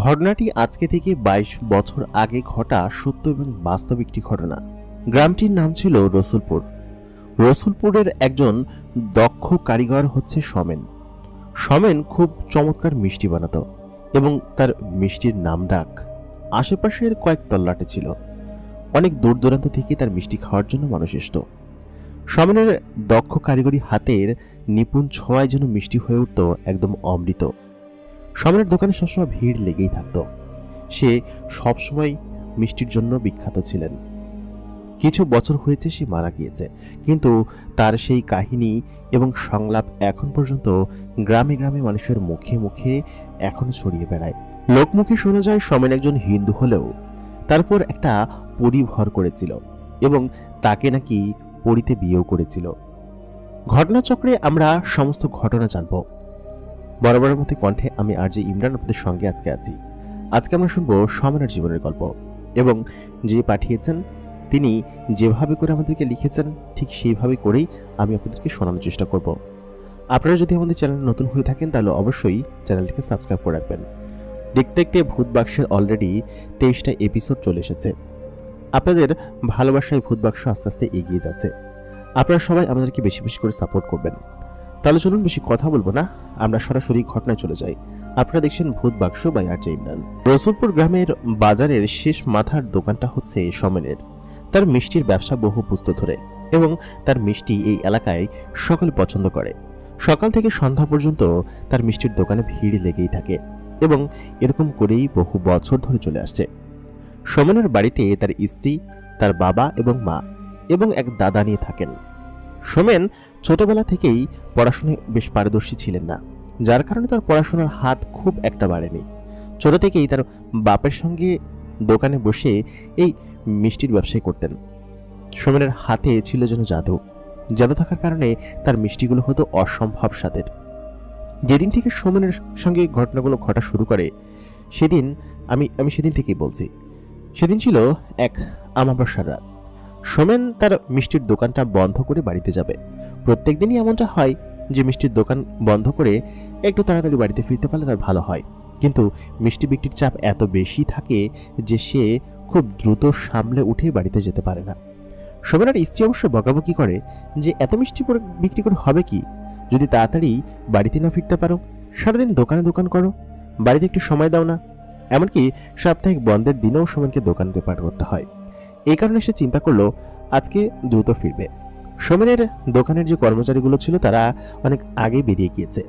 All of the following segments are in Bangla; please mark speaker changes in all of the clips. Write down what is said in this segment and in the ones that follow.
Speaker 1: ঘটনাটি আজকে থেকে ২২ বছর আগে ঘটা সত্য এবং বাস্তব একটি ঘটনা। গ্রামটির নাম ছিল রসুলপুর। রসুলপুরের একজন দক্ষ কারিগর হচ্ছে সমেন। সমেন খুব চমৎকার মিষ্টি বানাতো এবং তার মিষ্টির নাম ডাক আশেপাশের কয়েক তল্লাটে ছিল। অনেক দূর দূরান্ত থেকে তার মিষ্টি খাওয়ার জন্য মানুষ আসত। সমেনের দক্ষ কারিগরি হাতের নিপুণ ছোঁয়ায় যেন মিষ্টি হয়ে উঠত একদম অমৃত। সমেনের দোকানে সবসময় ভিড় লেগেই থাকত। সে সবসময় মিষ্টির জন্য বিখ্যাত ছিলেন। কিছু বছর হয়েছে সে মারা গিয়েছে, কিন্তু তার সেই কাহিনী এবং সংলাপ এখন পর্যন্ত গ্রামে গ্রামে মানুষের মুখে মুখে এখনো ছড়িয়ে বেড়ায়। লোকমুখে শোনা যায় সমেন একজন হিন্দু হলেও তারপর একটা পরী ভর করেছিল এবং তাকে নাকি পরীতে বিয়েও করেছিল। ঘটনাচক্রে আমরা সমস্ত ঘটনা জানব। বরাবরের মতো কণ্ঠে আমি আরজে ইমরান আপনাদের সঙ্গে আজকে আমরা শুনবো সমেনের জীবনের গল্প, এবং যে পাঠিয়েছেন তিনি যেভাবে করে আমাদেরকে লিখেছেন ঠিক সেইভাবে করেই আমি আপনাদেরকে শোনানোর চেষ্টা করব। আপনারা যদি আমাদের চ্যানেলে নতুন হয়ে থাকেন তাহলে অবশ্যই চ্যানেলটিকে সাবস্ক্রাইব করে রাখবেন। দেখতে দেখতে ভূত বাক্সের অলরেডি 23টা এপিসোড চলে এসেছে। আপনাদের ভালোবাসায় ভূত বাক্স আস্তে আস্তে এগিয়ে যাচ্ছে। আপনারা সবাই আমাদেরকে বেশি বেশি করে সাপোর্ট করবেন। তাহলে চলুন বেশি কথা বলবো না, আমরা সরাসরি ঘটনায় চলে যাই। আপনারা দেখছেন ভূত বাক্স বাই আরজে ইমরান। রসুলপুর গ্রামের বাজারের শেষ মাথার দোকানটা হচ্ছে সমেনের। তার মিষ্টির ব্যবসা বহু পুস্ত ধরে এবং তার মিষ্টি এই এলাকায় সকলে পছন্দ করে। সকাল থেকে সন্ধ্যা পর্যন্ত তার মিষ্টির দোকানে ভিড় লেগেই থাকে এবং এরকম করেই বহু বছর ধরে চলে আসছে। সমেনের বাড়িতে তার স্ত্রী, তার বাবা এবং মা এবং এক দাদা নিয়ে থাকেন। সমেন ছোটবেলা থেকেই পড়াশোনায় বেশ পারদর্শী ছিলেন না, যার কারণে তার পড়াশোনার হাত খুব একটা বাড়েনি। ছোট থেকেই তার বাপের সঙ্গে দোকানে বসে এই মিষ্টির ব্যবসায় করতেন। সমেনের হাতে ছিল যেন জাদু থাকার কারণে তার মিষ্টিগুলো হতো অসম্ভব স্বাদের। যেদিন থেকে সমেনের সঙ্গে ঘটনাগুলো ঘটা শুরু করে সেদিন আমি সেদিন থেকেই বলছি। সেদিন ছিল এক আমাবস্যার রাত। সমেন তার মিষ্টির দোকানটা বন্ধ করে বাড়িতে যাবে। প্রত্যেক দিনই এমনটা হয় যে মিষ্টির দোকান বন্ধ করে একটু তাড়াতাড়ি বাড়িতে ফিরতে পারলে তার ভালো হয়, কিন্তু মিষ্টি বিক্রির চাপ এত বেশি থাকে যে সে খুব দ্রুত সামলে উঠে বাড়িতে যেতে পারে না। সমেনের স্ত্রী অবশ্য বকাবকি করে যে এত মিষ্টি বিক্রি করে হবে কি, যদি তাড়াতাড়ি বাড়িতে না ফিরতে পারো, সারাদিন দোকান করো, বাড়িতে একটু সময় দাও না। এমনকি সাপ্তাহিক বন্ধের দিনেও সমেনকে দোকানে পার করতে হয়। এই কারণে সে চিন্তা করলো আজকে দ্রুত ফিরবে। সমেনের দোকানের যে কর্মচারীগুলো ছিল তারা অনেক আগেই বেরিয়ে গিয়েছে।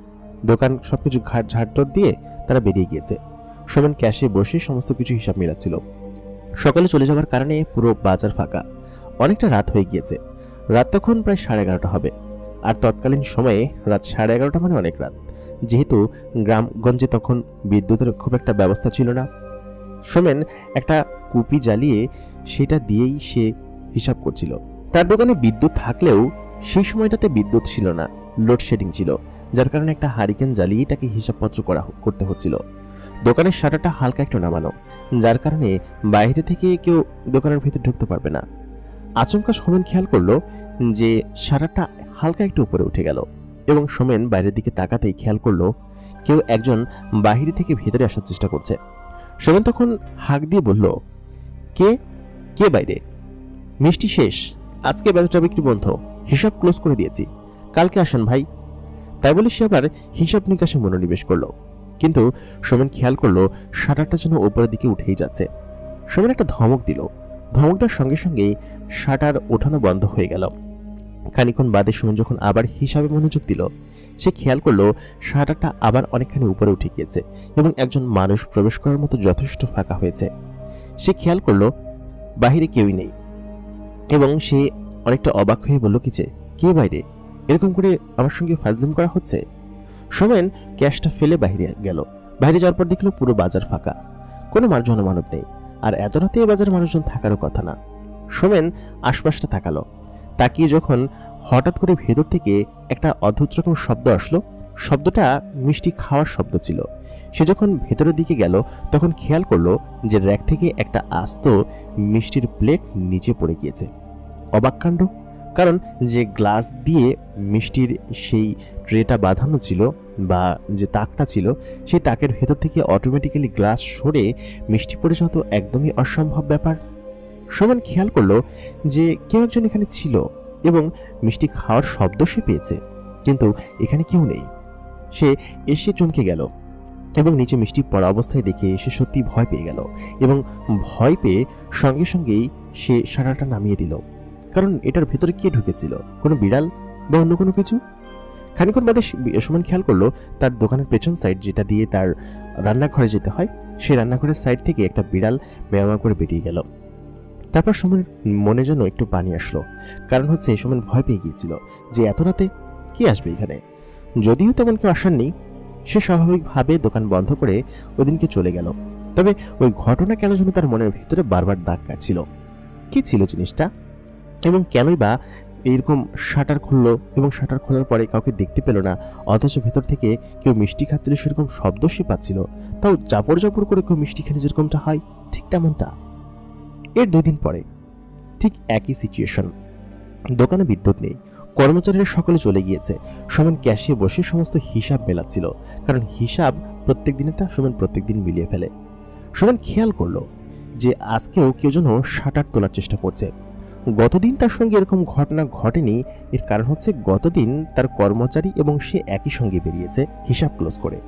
Speaker 1: দোকান সবকিছু ঝাড়টর দিয়ে তারা বেরিয়ে গিয়েছে। সমেন ক্যাশে বসে সমস্ত কিছু হিসাব মেলাচ্ছিল। সকালে চলে যাওয়ার কারণে পুরো বাজার ফাঁকা। অনেকটা রাত হয়ে গিয়েছে। রাত তখন প্রায় 11:30 হবে। আর তৎকালীন সময়ে রাত 11:30 মানে অনেক রাত, যেহেতু গ্রামগঞ্জে তখন বিদ্যুতের খুব একটা ব্যবস্থা ছিল না। সমেন একটা কুপি জ্বালিয়ে সেটা দিয়েই সে হিসাব করছিল। তার দোকানে বিদ্যুৎ থাকলেও সেই সময়টাতে বিদ্যুৎ ছিল না, লোডশেডিং ছিল, যার কারণে একটা হারিকেন জ্বালিয়েই তাকে হিসাবপত্র করতে হচ্ছিল। দোকানের শাটারটা হালকা একটু নামানো, যার কারণে বাইরে থেকে কেউ দোকানের ভিতরে ঢুকতে পারবে না। আচমকা সমেন খেয়াল করলো যে শাটারটা হালকা একটু উপরে উঠে গেল এবং সমেন বাইরের দিকে তাকাতেই খেয়াল করলো কেউ একজন বাহিরে থেকে ভেতরে আসার চেষ্টা করছে। সমেন তখন হাঁক দিয়ে বলল, কে কে বাইরে? মিষ্টি শেষ, আজকে বাজারটা বিক্রি বন্ধ, হিসাব ক্লোজ করে দিয়েছি, কালকে আসেন ভাই। তাই বলে সে আবার হিসাব নিকাশে মনোনিবেশ করলো, কিন্তু সমেন খেয়াল করলো শাটারটা যেন উপরের দিকে উঠেই যাচ্ছে। সমেন একটা ধমক দিল। ধমকটার সঙ্গে সঙ্গেই শাটার ওঠানো বন্ধ হয়ে গেল। খানিক্ষণ বাদে সমেন যখন আবার হিসাবে মনোযোগ দিল, সে খেয়াল করলো শাটারটা আবার অনেকখানি উপরে উঠে গিয়েছে এবং একজন মানুষ প্রবেশ করার মতো যথেষ্ট ফাঁকা হয়েছে। সে খেয়াল করলো বাহিরে কেউই নেই এবং সে অনেকটা অবাক হয়ে বলল, কে বাইরে? এরকম করে আমার সঙ্গে ফাজলাম করা হচ্ছে। সমেন ক্যাশটা ফেলে বাইরে গেল। বাইরে যাওয়ার পর দেখলো পুরো বাজার ফাঁকা, কোনো জনমানব নেই, আর এত রাতে বাজারে মানুষজন থাকারও কথা না। সমেন আশপাশটা তাকালো। তাকিয়ে যখন হঠাৎ করে ভেতর থেকে একটা অদ্ভুত রকম শব্দ আসলো, শব্দটা মিষ্টি খাওয়ার শব্দ ছিল। সে যখন ভেতরের দিকে গেল তখন খেয়াল করলো যে র্যাক থেকে একটা আস্ত মিষ্টির প্লেট নিচে পড়ে গিয়েছে। অবাক কাণ্ড, কারণ যে গ্লাস দিয়ে মিষ্টির সেই ট্রেটা বাঁধানো ছিল বা যে তাকটা ছিল, সেই তাকের ভেতর থেকে অটোমেটিক্যালি গ্লাস সরে মিষ্টি পড়ে যাওয়া তো একদমই অসম্ভব ব্যাপার। সুমন খেয়াল করলো যে কেউ একজন এখানে ছিল এবং মিষ্টি খাওয়ার শব্দ সে পেয়েছে, কিন্তু এখানে কেউ নেই। সে এসে চমকে গেল এবং নিচে মিষ্টি পড়া অবস্থায় দেখে সে সত্যি ভয় পেয়ে গেল এবং ভয় পেয়ে সঙ্গে সঙ্গেই সে সারাটা নামিয়ে দিল, কারণ এটার ভেতরে কে ঢুকেছিল? কোনো বিড়াল বা অন্য কোনো কিছু? খানিকক্ষণ বাদে সুমন খেয়াল করলো তার দোকানের পেছন সাইড, যেটা দিয়ে তার রান্নাঘরে যেতে হয়, সেই রান্নাঘরের সাইড থেকে একটা বিড়াল মেয়ামা করে বেরিয়ে গেল। তারপর সুমনের মনে যেন একটু পানি আসলো, কারণ হচ্ছে সুমন ভয় পেয়ে গিয়েছিল যে এত রাতে কে আসবে এখানে। যদিও তেমন কেউ আসার নেই, সে স্বাভাবিকভাবে দোকান বন্ধ করে ওইদিনকে চলে গেল। তবে ওই ঘটনা কেন যেন তার মনের ভিতরে বারবার দাগ কাটছিল। কি ছিল জিনিসটা, এবং কেনই বা এইরকম শাটার খুললো এবং শাটার খোলার পরে কাউকে দেখতে পেল না, অথচ ভেতর থেকে কেউ মিষ্টি খাচ্ছিল, সেরকম শব্দ সে পাচ্ছিল, তাও চাপড় চাপড় করে কেউ মিষ্টি খেলে যেরকমটা হয় ঠিক তেমনটা। এর 2 দিন পরে ঠিক একই সিচুয়েশন। দোকানে বিদ্যুৎ নেই, কর্মচারীরা সকলে চলে গিয়েছে। সুমন ক্যাশে বসে সমস্ত হিসাব মেলাচ্ছিল, কারণ হিসাব প্রত্যেক দিনেরটা সুমন প্রত্যেক দিন মিলিয়ে ফেলে। সুমন খেয়াল করলো যে আজকেও কেউ যেন শাটার তোলার চেষ্টা করছে। গতদিন তার সঙ্গে এরকম ঘটনা ঘটেনি। এর কারণ হচ্ছে গতদিন তার কর্মচারী এবং সে একই সঙ্গে বেরিয়েছে হিসাব ক্লোজ করে,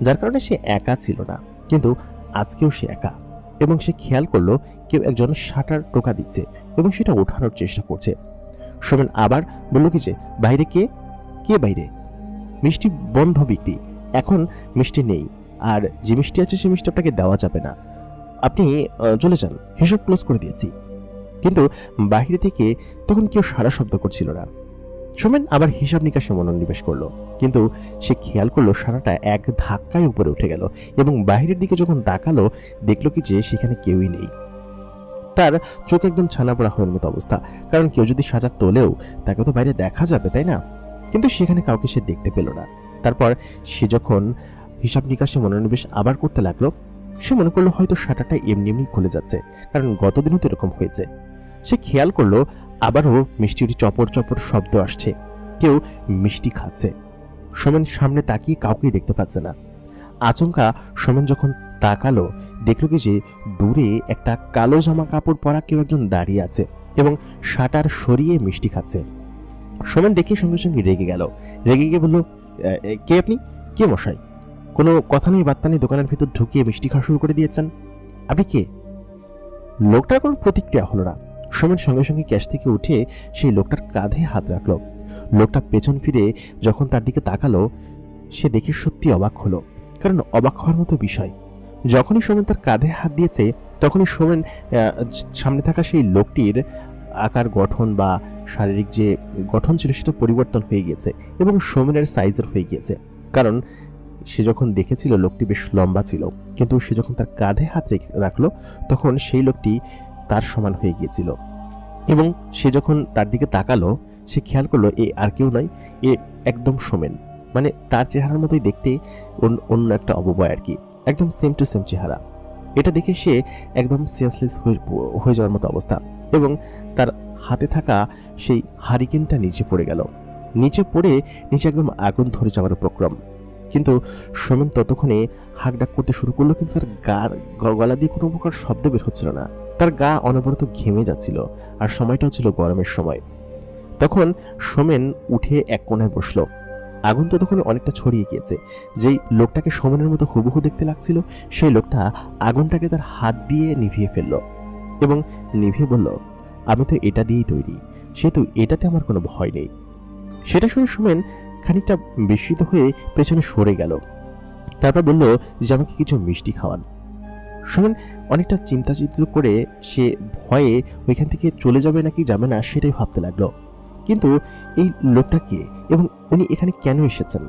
Speaker 1: যার কারণে সে একা ছিল না, কিন্তু আজকেও সে একা। এবং সে খেয়াল করলো কেউ একজন শাটার টোকা দিচ্ছে এবং সেটা ওঠানোর চেষ্টা করছে। সুমন আবার বলল কি যে বাইরে কে কে বাইরে? মিষ্টি বন্ধ বিক্রি, এখন মিষ্টি নেই, আর যে মিষ্টি আছে সে মিষ্টি আপনাকে দেওয়া যাবে না, আপনি চলে যান, হিসাব ক্লোজ করে দিয়েছি। কিন্তু বাহিরে থেকে তখন কেউ সারা শব্দ করছিল না। সুমন আবার হিসাব নিকাশে মনোনিবেশ করলো, কিন্তু সে খেয়াল করলো সারাটা এক ধাক্কায় উপরে উঠে গেল এবং বাহিরের দিকে যখন তাকালো দেখলো কি যে সেখানে কেউই নেই। তার চোখ একদম ছানা পড়া হওয়ার মতো অবস্থা, কারণ কেউ যদি শাটার তোলেও তাকে তো বাইরে দেখা যাবে, তাই না? কিন্তু সেখানে কাউকে সে দেখতে পেল না। তারপর সে যখন হিসাব নিকাশে মনোনিবেশ আবার করতে লাগলো, সে মনে করলো হয়তো শাটারটা এমনি এমনি খুলে যাচ্ছে, কারণ গতদিনও তো এরকম হয়েছে। সে খেয়াল করলো আবারও মিষ্টির চপর চপর শব্দ আসছে, কেউ মিষ্টি খাচ্ছে। সুমন সামনে তাকিয়ে কাউকেই দেখতে পাচ্ছে না। আচমকা সুমন যখন তাকালো দেখলো কি যে দূরে একটা কালো জামা কাপড় পরা কেউ একজন দাঁড়িয়ে আছে এবং শাটার সরিয়ে মিষ্টি খাচ্ছে। সুমন দেখে সঙ্গে সঙ্গে রেগে গেল, রেগে গিয়ে বলল, কে আপনি? কে মশাই? কোনো কথা নেই বার্তা নেই, দোকানের ভিতর ঢুকিয়ে মিষ্টি খাওয়া শুরু করে দিয়েছেন, আপনি কে? লোকটার কোনো প্রতিক্রিয়া হলো না। সুমন সঙ্গে সঙ্গে ক্যাশ থেকে উঠে সেই লোকটার কাঁধে হাত রাখলো। লোকটা পেছন ফিরে যখন তার দিকে তাকালো, সে দেখে সত্যি অবাক হলো, কারণ অবাক হওয়ার মতো বিষয়, যখনই সুমন তার কাঁধে হাত দিয়েছে তখনই সুমন সামনে থাকা সেই লোকটির আকার গঠন বা শারীরিক যে গঠন ছিল সেটা পরিবর্তন হয়ে গিয়েছে এবং সুমনের সাইজের হয়ে গিয়েছে। কারণ সে যখন দেখেছিল লোকটি বেশ লম্বা ছিল, কিন্তু সে যখন তার কাঁধে হাত রাখলো তখন সেই লোকটি তার সমান হয়ে গিয়েছিল। এবং সে যখন তার দিকে তাকালো সে খেয়াল করলো এ আর কেউ নয়, এ একদম সুমন, মানে তার চেহারার মতোই দেখতে, অন্য একটা অবয়ব আর কি, একদম সেম টু সেম চেহারা। এটা দেখে সে একদম সেন্সলেস হয়ে যাওয়ার মতো অবস্থা এবং তার হাতে থাকা সেই হারিকেনটা নিচে পড়ে গেল। নিচে একদম আগুন ধরে যাওয়ার উপক্রম। কিন্তু সুমন ততক্ষণে হাঁক ডাক করতে শুরু করলো, কিন্তু তার গলা দিয়ে কোনো প্রকার শব্দ বের হচ্ছিল না। তার গা অনবরত ঘেমে যাচ্ছিল, আর সময়টাও ছিল গরমের সময়। তখন সুমন উঠে এক কোণায় বসলো। আগুন ততক্ষণে অনেকটা ছড়িয়ে গিয়েছে। যেই লোকটাকে সুমনের মতো হুবহু দেখতে লাগছিল সেই লোকটা আগুনটাকে তার হাত দিয়ে নিভিয়ে ফেললো এবং নিভিয়ে বলল, আমি তো এটা দিয়েই তৈরি, সেহেতু এটাতে আমার কোনো ভয় নেই। সেটা শুনে সুমন খানিকটা বিস্মিত হয়ে পেছনে সরে গেল। তারপর বলল যে আমাকে কিছু মিষ্টি খাওয়ান। সুমন অনেকটা চিন্তিত করে সে ভয়ে ওইখান থেকে চলে যাবে নাকি যাবে না সেটাই ভাবতে লাগলো। কিন্তু এই লোকটা কে এবং উনি এখানে কেন এসেছেন?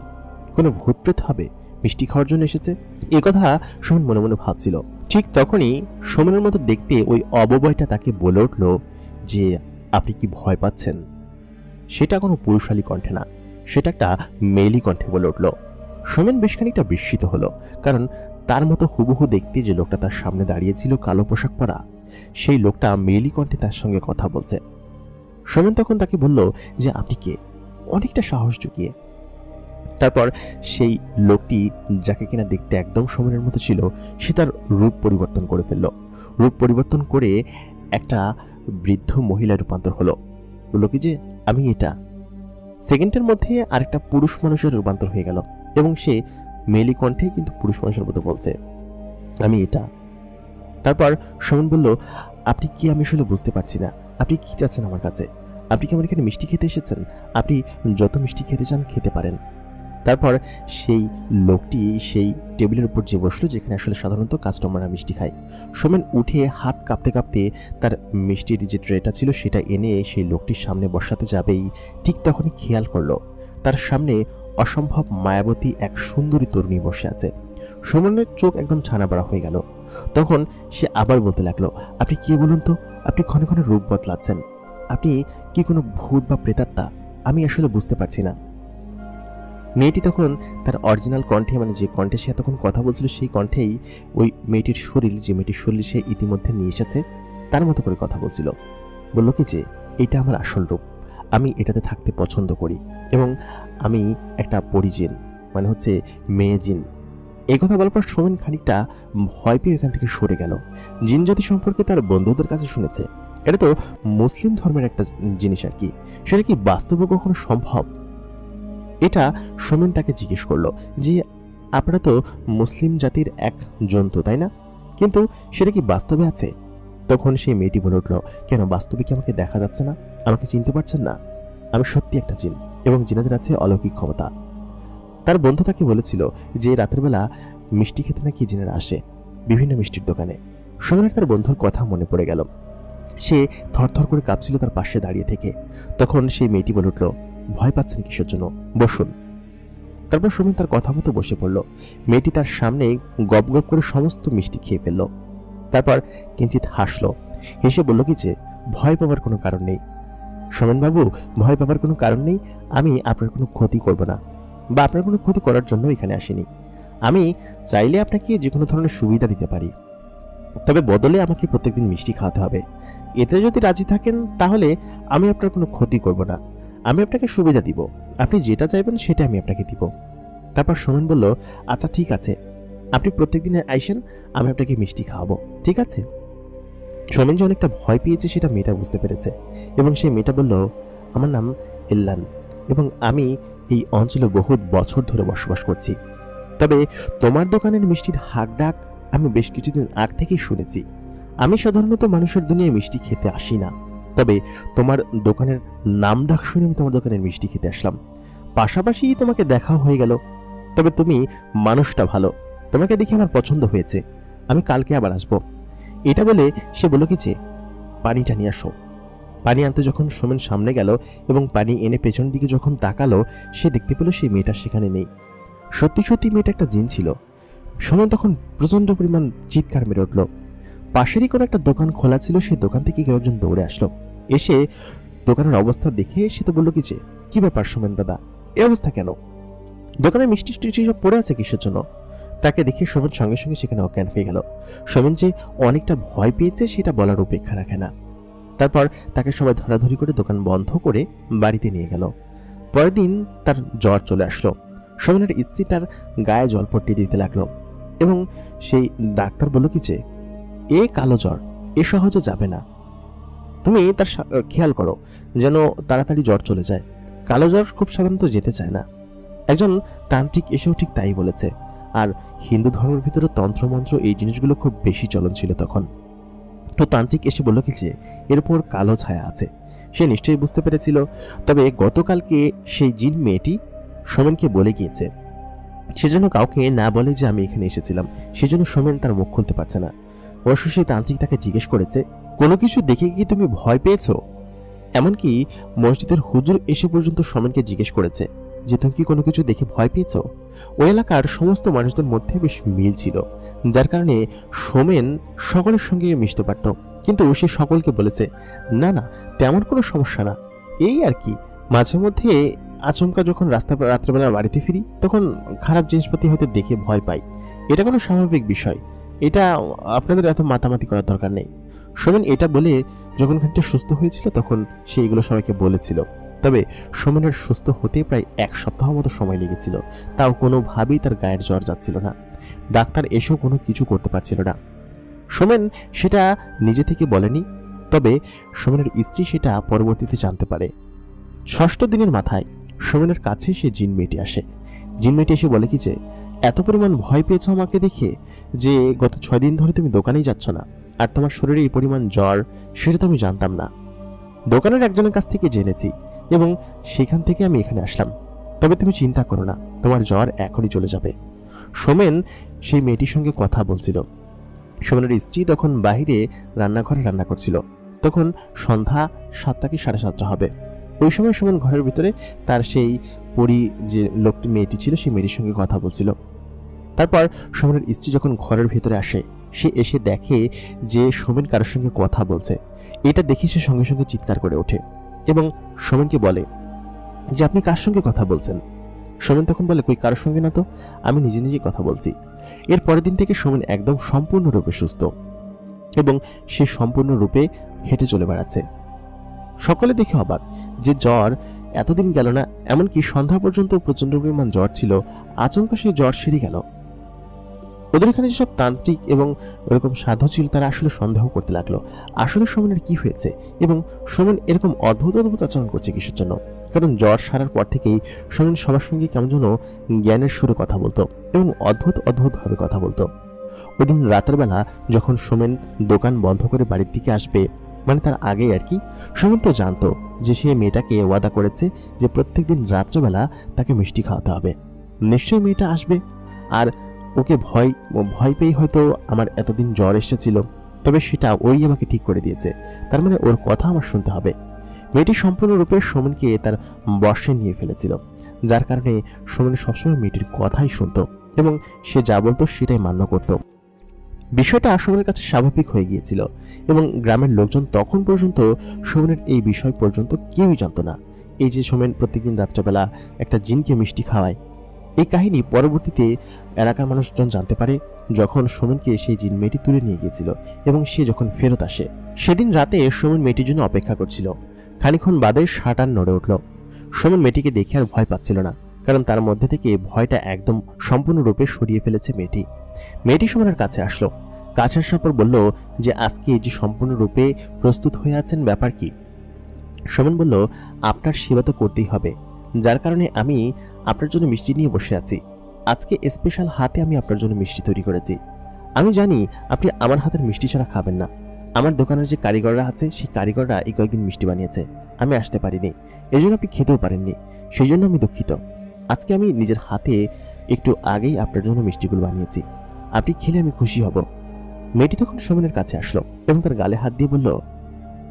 Speaker 1: কোনো ভূতপ্রেত হবে মিষ্টি খাওয়ার জন্য এসেছে, এ কথা সুমন মনে মনে ভাবছিল। ঠিক তখনই সুমনের মতো দেখতে ওই অবয়বটা তাকে বলে উঠল যে আপনি কি ভয় পাচ্ছেন? সেটা কোনো পুরুষালী কণ্ঠে না, সেটা একটা মেয়েলি কণ্ঠে বলে উঠল। সুমন বেশ খানিকটা বিস্মিত হলো, কারণ তার মতো হুবহু দেখতে যে লোকটা তার সামনে দাঁড়িয়েছিল কালো পোশাক পরা, সেই লোকটা মেয়েলি কণ্ঠে তার সঙ্গে কথা বলছে। সুমন তখন তাকে বলল যে আপনি কে, অনেকটা সাহস জুগিয়ে। তারপর সেই লোকটি, যাকে কিনা দেখতে একদম সোমেনের মতো ছিল, সে তার রূপ পরিবর্তন করে ফেলল। রূপ পরিবর্তন করে একটা বৃদ্ধ মহিলায় রূপান্তর হলো। বলল কি যে আমি এটা। সেকেন্ডের মধ্যে আরেকটা পুরুষ মানুষের রূপান্তর হয়ে গেল এবং সে মেলি কণ্ঠে কিন্তু পুরুষ মানুষের মতো বলছে আমি এটা। তারপর সোমেন বলল, আপনি কি? আমি আসলে বুঝতে পারছি না, আপনি কি চাচ্ছেন আমার কাছে? আপনি কি আমার এখানে মিষ্টি খেতে এসেছেন? আপনি যত মিষ্টি খেতে চান খেতে পারেন। তারপর সেই লোকটি সেই টেবিলের উপর যে বসলো, যেখানে আসলে সাধারণত কাস্টমাররা মিষ্টি খায়। সোমেন উঠে হাত কাঁপতে কাঁপতে তার মিষ্টির যে ট্রেটা ছিল সেটা এনে সেই লোকটির সামনে বসাতে যাবেই ঠিক তখনই খেয়াল করলো তার সামনে অসম্ভব মায়াবতী এক সুন্দরী তরুণী বসে আছে। সোমেনের চোখ একদম ছানা বড়া হয়ে গেল। তখন সে আবার বলতে লাগলো, আপনি কে বলুন তো? আপনি ক্ষণে ক্ষণে রূপ বদলাচ্ছেন, আপনি কি কোনো ভূত বা প্রেতাত্মা? আমি আসলে বুঝতে পারছি না। মেয়েটি তখন তার অরিজিনাল কণ্ঠে, মানে যে কণ্ঠে সে এতক্ষণ কথা বলছিল সেই কণ্ঠেই ওই মেয়েটির শরীর, যে মেয়েটির শরীর সে ইতিমধ্যে নিয়ে এসেছে, তার মতো করে কথা বলছিল। বলল কি যে এটা আমার আসল রূপ, আমি এটাতে থাকতে পছন্দ করি এবং আমি একটা পরিজিন, মানে হচ্ছে মেয়ে জিন। এই কথা বলার পর সোমেন খানিকটা ভয় পেয়ে এখান থেকে সরে গেল। জিন জাতি সম্পর্কে তার বন্ধুদের কাছে শুনেছে, এটা তো মুসলিম ধর্মের একটা জিনিস আর কি, সেটা কি বাস্তবে কখনো সম্ভব? এটা সোমেন তাকে জিজ্ঞেস করলো যে আপনারা তো মুসলিম জাতির এক জন্তু, তাই না? কিন্তু সেটা কি বাস্তবে আছে? তখন সেই মেয়েটি বলে উঠল, কেন, বাস্তবে কি আমাকে দেখা যাচ্ছে না? আমাকে চিনতে পারছেন না? আমি সত্যি একটা জিন এবং জিনেদের আছে অলৌকিক ক্ষমতা। তার বন্ধু তাকে বলেছিল যে রাতের বেলা মিষ্টি খেতে নাকি জিনেরা আসে বিভিন্ন মিষ্টির দোকানে। সোমেনের তার বন্ধুর কথা মনে পড়ে গেল। সে থরথর করে কাঁপছিল তার পাশে দাঁড়িয়ে থেকে। তখন সেই মেয়েটি বলে উঠল, ভয় পাচ্ছেন কিসের জন্য? বসুন। তারপর সোমেন তার কথা মতো বসে পড়ল। মেয়েটি তার সামনে গপ গপ করে সমস্ত মিষ্টি খেয়ে ফেলল। তারপর কিঞ্চিৎ হাসলো, হেসে বলল কি যে ভয় পাওয়ার কোনো কারণ নেই সোমেন বাবু, ভয় পাওয়ার কোনো কারণ নেই। আমি আপনার কোনো ক্ষতি করব না বা আপনার কোনো ক্ষতি করার জন্য এখানে আসিনি। আমি চাইলে আপনাকে যে কোনো ধরনের সুবিধা দিতে পারি, তবে বদলে আমাকে প্রত্যেকদিন মিষ্টি খাওয়াতে হবে। এতে যদি রাজি থাকেন তাহলে আমি আপনার কোনো ক্ষতি করব না, আমি আপনাকে সুবিধা দিব। আপনি যেটা চাইবেন সেটা আমি আপনাকে দিব। তারপর সোমেন বলল, আচ্ছা ঠিক আছে, আপনি প্রত্যেকদিন আইসেন, আমি আপনাকে মিষ্টি খাওয়াবো, ঠিক আছে? সোমেন যে অনেকটা ভয় পেয়েছে সেটা মেয়েটা বুঝতে পেরেছে এবং সেই মেয়েটা বলল, আমার নাম ইল্লান এবং আমি এই অঞ্চলে বহুত বছর ধরে বসবাস করছি। তবে তোমার দোকানের মিষ্টির হাক ডাক আমি বেশ কিছুদিন আগ থেকেই শুনেছি। আমি সাধারণত মানুষের দুনিয়ায় মিষ্টি খেতে আসি না, তবে তোমার দোকানের নাম ডাক শুনে আমি তোমার দোকানের মিষ্টি খেতে আসলাম। পাশাপাশি তোমাকে দেখাও হয়ে গেল। তবে তুমি মানুষটা ভালো, তোমাকে দেখে আমার পছন্দ হয়েছে। আমি কালকে আবার আসবো। এটা বলে সে বলল কি যে পানিটা নিয়ে আসো। পানি আনতে যখন সোমেন সামনে গেল এবং পানি এনে পেছনের দিকে যখন তাকালো, সে দেখতে পেল সেই মেয়েটা সেখানে নেই। সত্যি সত্যি মেয়েটা একটা জিন ছিল। সোমেন তখন প্রচন্ড পরিমাণ চিৎকার মেরে উঠল। পাশেরই কোনো একটা দোকান খোলা ছিল, সেই দোকান থেকে কেউ একজন দৌড়ে আসলো। এসে দোকানের অবস্থা দেখে সে তো বলল কি যে কি ব্যাপার সোমেন দাদা, এ অবস্থা কেন? দোকানে মিষ্টি টিষ্টি সব পড়ে আছে কিসের জন্য? তাকে দেখে সোমেন সঙ্গে সঙ্গে সেখানে অজ্ঞান হয়ে গেল। সোমেন যে অনেকটা ভয় পেয়েছে সেটা বলার উপেক্ষা রাখে না। তারপর তাকে সবাই ধরাধরি করে দোকান বন্ধ করে বাড়িতে নিয়ে গেল। পরের দিন তার জ্বর চলে আসলো। সোমেনের স্ত্রী তার গায়ে জলপট্টি দিতে লাগলো এবং সেই ডাক্তার বলল কি যে এ কালো জ্বর, এ সহজে যাবে না, তুমি তার খেয়াল করো যেন তাড়াতাড়ি জ্বর চলে যায়। কালো জ্বর খুব সাধারণত যেতে চায় না। একজন তান্ত্রিক এসেও ঠিক তাই বলেছে। আর হিন্দু ধর্মের ভিতরে তন্ত্রমন্ত্র এই জিনিসগুলো খুব বেশি চলন ছিল তখন। তো তান্ত্রিক এসে বলল কি যে এরপর কালো ছায়া আছে। সে নিশ্চয়ই বুঝতে পেরেছিল। তবে গতকালকে সেই জিন মেয়েটি সোমেনকে বলে গিয়েছে, সেজন্য কাউকে না বলে যে আমি এখানে এসেছিলাম। সেজন্য সোমেন তার মুখ খুলতে পারছে না। অবশ্য সেই তান্ত্রিক তাকে জিজ্ঞেস করেছে, কোনো কিছু দেখে কি তুমি ভয় পেয়েছো? এমনকি মসজিদের হুজুর এসে পর্যন্ত সোমেনকে জিজ্ঞেস করেছে যে তুমি কি কোনো কিছু দেখে ভয় পেয়েছো? ওই এলাকার সমস্ত মানুষদের মধ্যে বেশ মিল ছিল, যার কারণে সোমেন সকলের সঙ্গে মিশতে পারত। কিন্তু সে সকলকে বলেছে না না, তেমন কোনো সমস্যা না, এই আর কি মাঝে মধ্যে আচমকা যখন রাত্রেবেলা বাড়িতে ফিরি তখন খারাপ জিনিসপাতি হয়তো দেখে ভয় পাই, এটা কোনো স্বাভাবিক বিষয়, এটা আপনাদের এত মাতামাতি করার দরকার নেই। সোমেন এটা বলে যখন খানিকটা সুস্থ হয়েছিল তখন সে এগুলো সবাইকে বলেছিল। তবে সোমেনের সুস্থ হতে প্রায় 1 সপ্তাহ মতো সময় লেগেছিল। তাও কোনোভাবেই তার গায়ের জ্বর যাচ্ছিল না। ডাক্তার এসেও কোনো কিছু করতে পারছিল না। সোমেন সেটা নিজে থেকে বলেনি, তবে সোমেনের স্ত্রী সেটা পরবর্তীতে জানতে পারে। 6ষ্ঠ দিনের মাথায় সোমেনের কাছে সে জিন মেয়েটি আসে। জিন মেয়েটি এসে বলে কি যে, এত পরিমাণ ভয় পেয়েছ আমাকে দেখে যে গত 6 দিন ধরে তুমি দোকানেই যাচ্ছ না, আর তোমার শরীরে এই পরিমাণ জ্বর সেটা তো আমি জানতাম না। দোকানের একজনের কাছ থেকে জেনেছি এবং সেখান থেকে আমি এখানে আসলাম। তবে তুমি চিন্তা করো না, তোমার জ্বর এখনই চলে যাবে। সোমেন সেই মেয়েটির সঙ্গে কথা বলছিল। সোমেনের স্ত্রী তখন বাহিরে রান্নাঘরে রান্না করছিল। তখন সন্ধ্যা 7টা কি 7:30 হবে। ওই সময় সোমেন ঘরের ভিতরে তার সেই পরি যে লোকটি মেয়েটি ছিল সেই মেয়েটির সঙ্গে কথা বলছিল। তারপর সোমেনের স্ত্রী যখন ঘরের ভিতরে আসে, সে এসে দেখে যে সোমেন কারোর সঙ্গে কথা বলছে। এটা দেখে সে সঙ্গে সঙ্গে চিৎকার করে ওঠে এবং সোমেনকে বলে যে, আপনি কার সঙ্গে কথা বলছেন? সোমেন তখন বলে, কই কারোর সঙ্গে না তো, আমি নিজে নিজে কথা বলছি। এর পরের দিন থেকে সোমেন একদম সম্পূর্ণরূপে সুস্থ এবং সে সম্পূর্ণরূপে হেঁটে চলে বেড়াচ্ছে। সকলে দেখে অবাক যে জ্বর এতদিন গেল না, এমনকি সন্ধ্যা পর্যন্ত প্রচন্ড পরিমাণ জ্বর ছিল, আচমকা সেই জ্বর সেরে গেল। ওদের এখানে যেসব তান্ত্রিক এবং ওরকম সাধু ছিল তারা আসলে সন্দেহ করতে লাগলো আসলে সোমেনের কি হয়েছে এবং সোমেন এরকম অদ্ভুত অদ্ভুত আচরণ করছে কিসের জন্য। কারণ জ্বর সারার পর থেকেই সোমেন সবার সঙ্গে কেমন যেন জ্ঞানের সুরে কথা বলতো এবং অদ্ভুত অদ্ভুতভাবে কথা বলতো। ওই দিন রাতের বেলা যখন সোমেন দোকান বন্ধ করে বাড়ির দিকে আসবে, মানে তার আগেই আর কি, সোমেন তো জানতো যে সে মেয়েটাকে ওয়াদা করেছে যে প্রত্যেকদিন রাত্রেবেলা তাকে মিষ্টি খাওয়াতে হবে। নিশ্চয়ই মেয়েটা আসবে, আর ওকে ভয় পেয়ে হয়তো আমার এতদিন জ্বর এসেছিল, তবে সেটা ওই আমাকে ঠিক করে দিয়েছে, তার মানে ওর কথা আমার শুনতে হবে। মেয়েটি সম্পূর্ণরূপে সোমেনকে তার বশে নিয়ে ফেলেছিল, যার কারণে সোমেন সবসময় মেয়েটির কথাই শুনত এবং সে যা বলতো সেটাই মান্য করত। বিষয়টা সোমেনের কাছে স্বাভাবিক হয়ে গিয়েছিল এবং গ্রামের লোকজন তখন পর্যন্ত সোমেনের এই বিষয় পর্যন্ত কেউই জানত না। এই যে সোমেন প্রত্যেকদিন রাত্রেবেলা একটা জিনকে মিষ্টি খাওয়ায়, এই কাহিনী পরবর্তীতে এলাকার মানুষজন জানতে পারে যখন সোমেনকে সেই জিন মেয়েটি তুলে নিয়ে গিয়েছিল এবং সে যখন ফেরত আসে। সেদিন রাতে সোমেন মেয়েটির জন্য অপেক্ষা করছিল। খানিক্ষণ বাদে শাটার নড়ে উঠল। সোমেন মেয়েটিকে দেখে আর ভয় পাচ্ছিল না, কারণ তার মধ্যে থেকে ভয়টা একদম সম্পূর্ণরূপে সরিয়ে ফেলেছে মেয়েটি। মেয়েটি সোমেনের কাছে আসলো। কাছে আসার পর বলল যে, আজকে যে সম্পূর্ণরূপে প্রস্তুত হয়ে আছেন, ব্যাপার কি? সোমেন বলল, আপনার সেবা তো করতেই হবে, যার কারণে আমি আপনার জন্য মিষ্টি নিয়ে বসে আছি। আজকে স্পেশাল হাতে আমি আপনার জন্য মিষ্টি তৈরি করেছি। আমি জানি আপনি আমার হাতের মিষ্টি ছাড়া খাবেন না। আমার দোকানের যে কারিগররা আছে সেই কারিগররা এই কয়েকদিন মিষ্টি বানিয়েছে, আমি আসতে পারিনি, এই জন্য আপনি খেতেও পারেননি, সেই জন্য আমি দুঃখিত। আজকে আমি নিজের হাতে একটু আগেই আপনার জন্য মিষ্টিগুলো বানিয়েছি, আপনি খেলে আমি খুশি হব। মেয়েটি তখন সোমেনের কাছে আসলো এবং তার গালে হাত দিয়ে বলল,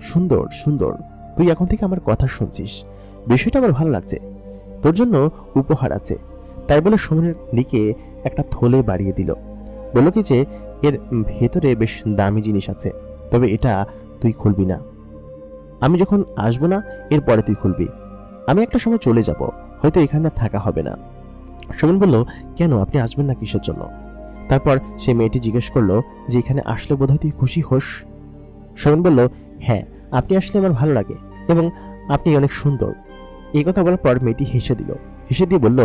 Speaker 1: সুন্দর সুন্দর, তুই এখন থেকে আমার কথা শুনছিস, বিষয়টা আমার ভালো লাগছে, তোর জন্য উপহার আছে। তাই বলে সোমেনের দিকে একটা থলে বাড়িয়ে দিল। বলল কি যে, এর ভেতরে বেশ দামি জিনিস আছে, তবে এটা তুই খুলবি না, আমি যখন আসবো না এরপরে তুই খুলবি। আমি একটা সময় চলে যাব, হয়তো এখানে থাকা হবে না। সোমেন বলল, কেন, আপনি আসবেন না কিসের জন্য? তারপর সে মেয়েটি জিজ্ঞেস করলো যে, এখানে আসলে বোধহয় তুই খুশি হোস। সোমেন বলল, হ্যাঁ, আপনি আসলে আমার ভালো লাগে এবং আপনি অনেক সুন্দর। এই কথা বলার পর মেয়েটি হেসে দিল। হেসে দিয়ে বলল,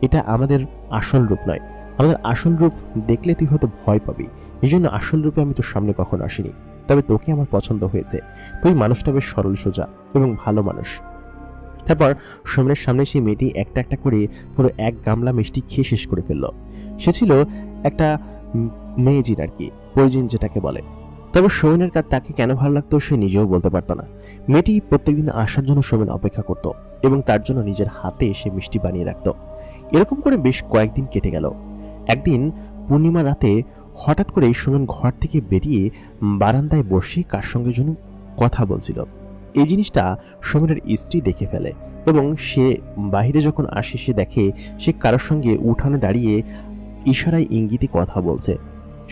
Speaker 1: এটা আমাদের আসল রূপ নয়, আমাদের আসল রূপ দেখলে তুই হয়তো ভয় পাবি, এই জন্য আসল রূপে আমি তোর সামনে কখনো আসিনি। তবে তোকে আমার পছন্দ হয়েছে, তুই মানুষটা বেশ সরল সোজা এবং ভালো মানুষ। তারপর সোমেনের সামনে সেই মেয়েটি একটা একটা করে পুরো 1 গামলা মিষ্টি খেয়ে শেষ করে ফেলল। সে ছিল একটা মেয়ে জিন আর কি, পরিজিন যেটাকে বলে। তবে সোমেনের কাছে তাকে কেন ভালো লাগতো সে নিজেও বলতে পারতো না। মেয়েটি প্রত্যেকদিন আসার জন্য সোমেন অপেক্ষা করত এবং তার জন্য নিজের হাতে সে মিষ্টি বানিয়ে রাখত। এরকম করে বেশ কয়েকদিন কেটে গেল। একদিন পূর্ণিমা রাতে হঠাৎ করে সোমেন ঘর থেকে বেরিয়ে বারান্দায় বসে কার সঙ্গে যেন কথা বলছিল। এই জিনিসটা সোমেনের স্ত্রী দেখে ফেলে এবং সে বাহিরে যখন আসে সে দেখে সে কারোর সঙ্গে উঠানে দাঁড়িয়ে ইশারায় ইঙ্গিতে কথা বলছে।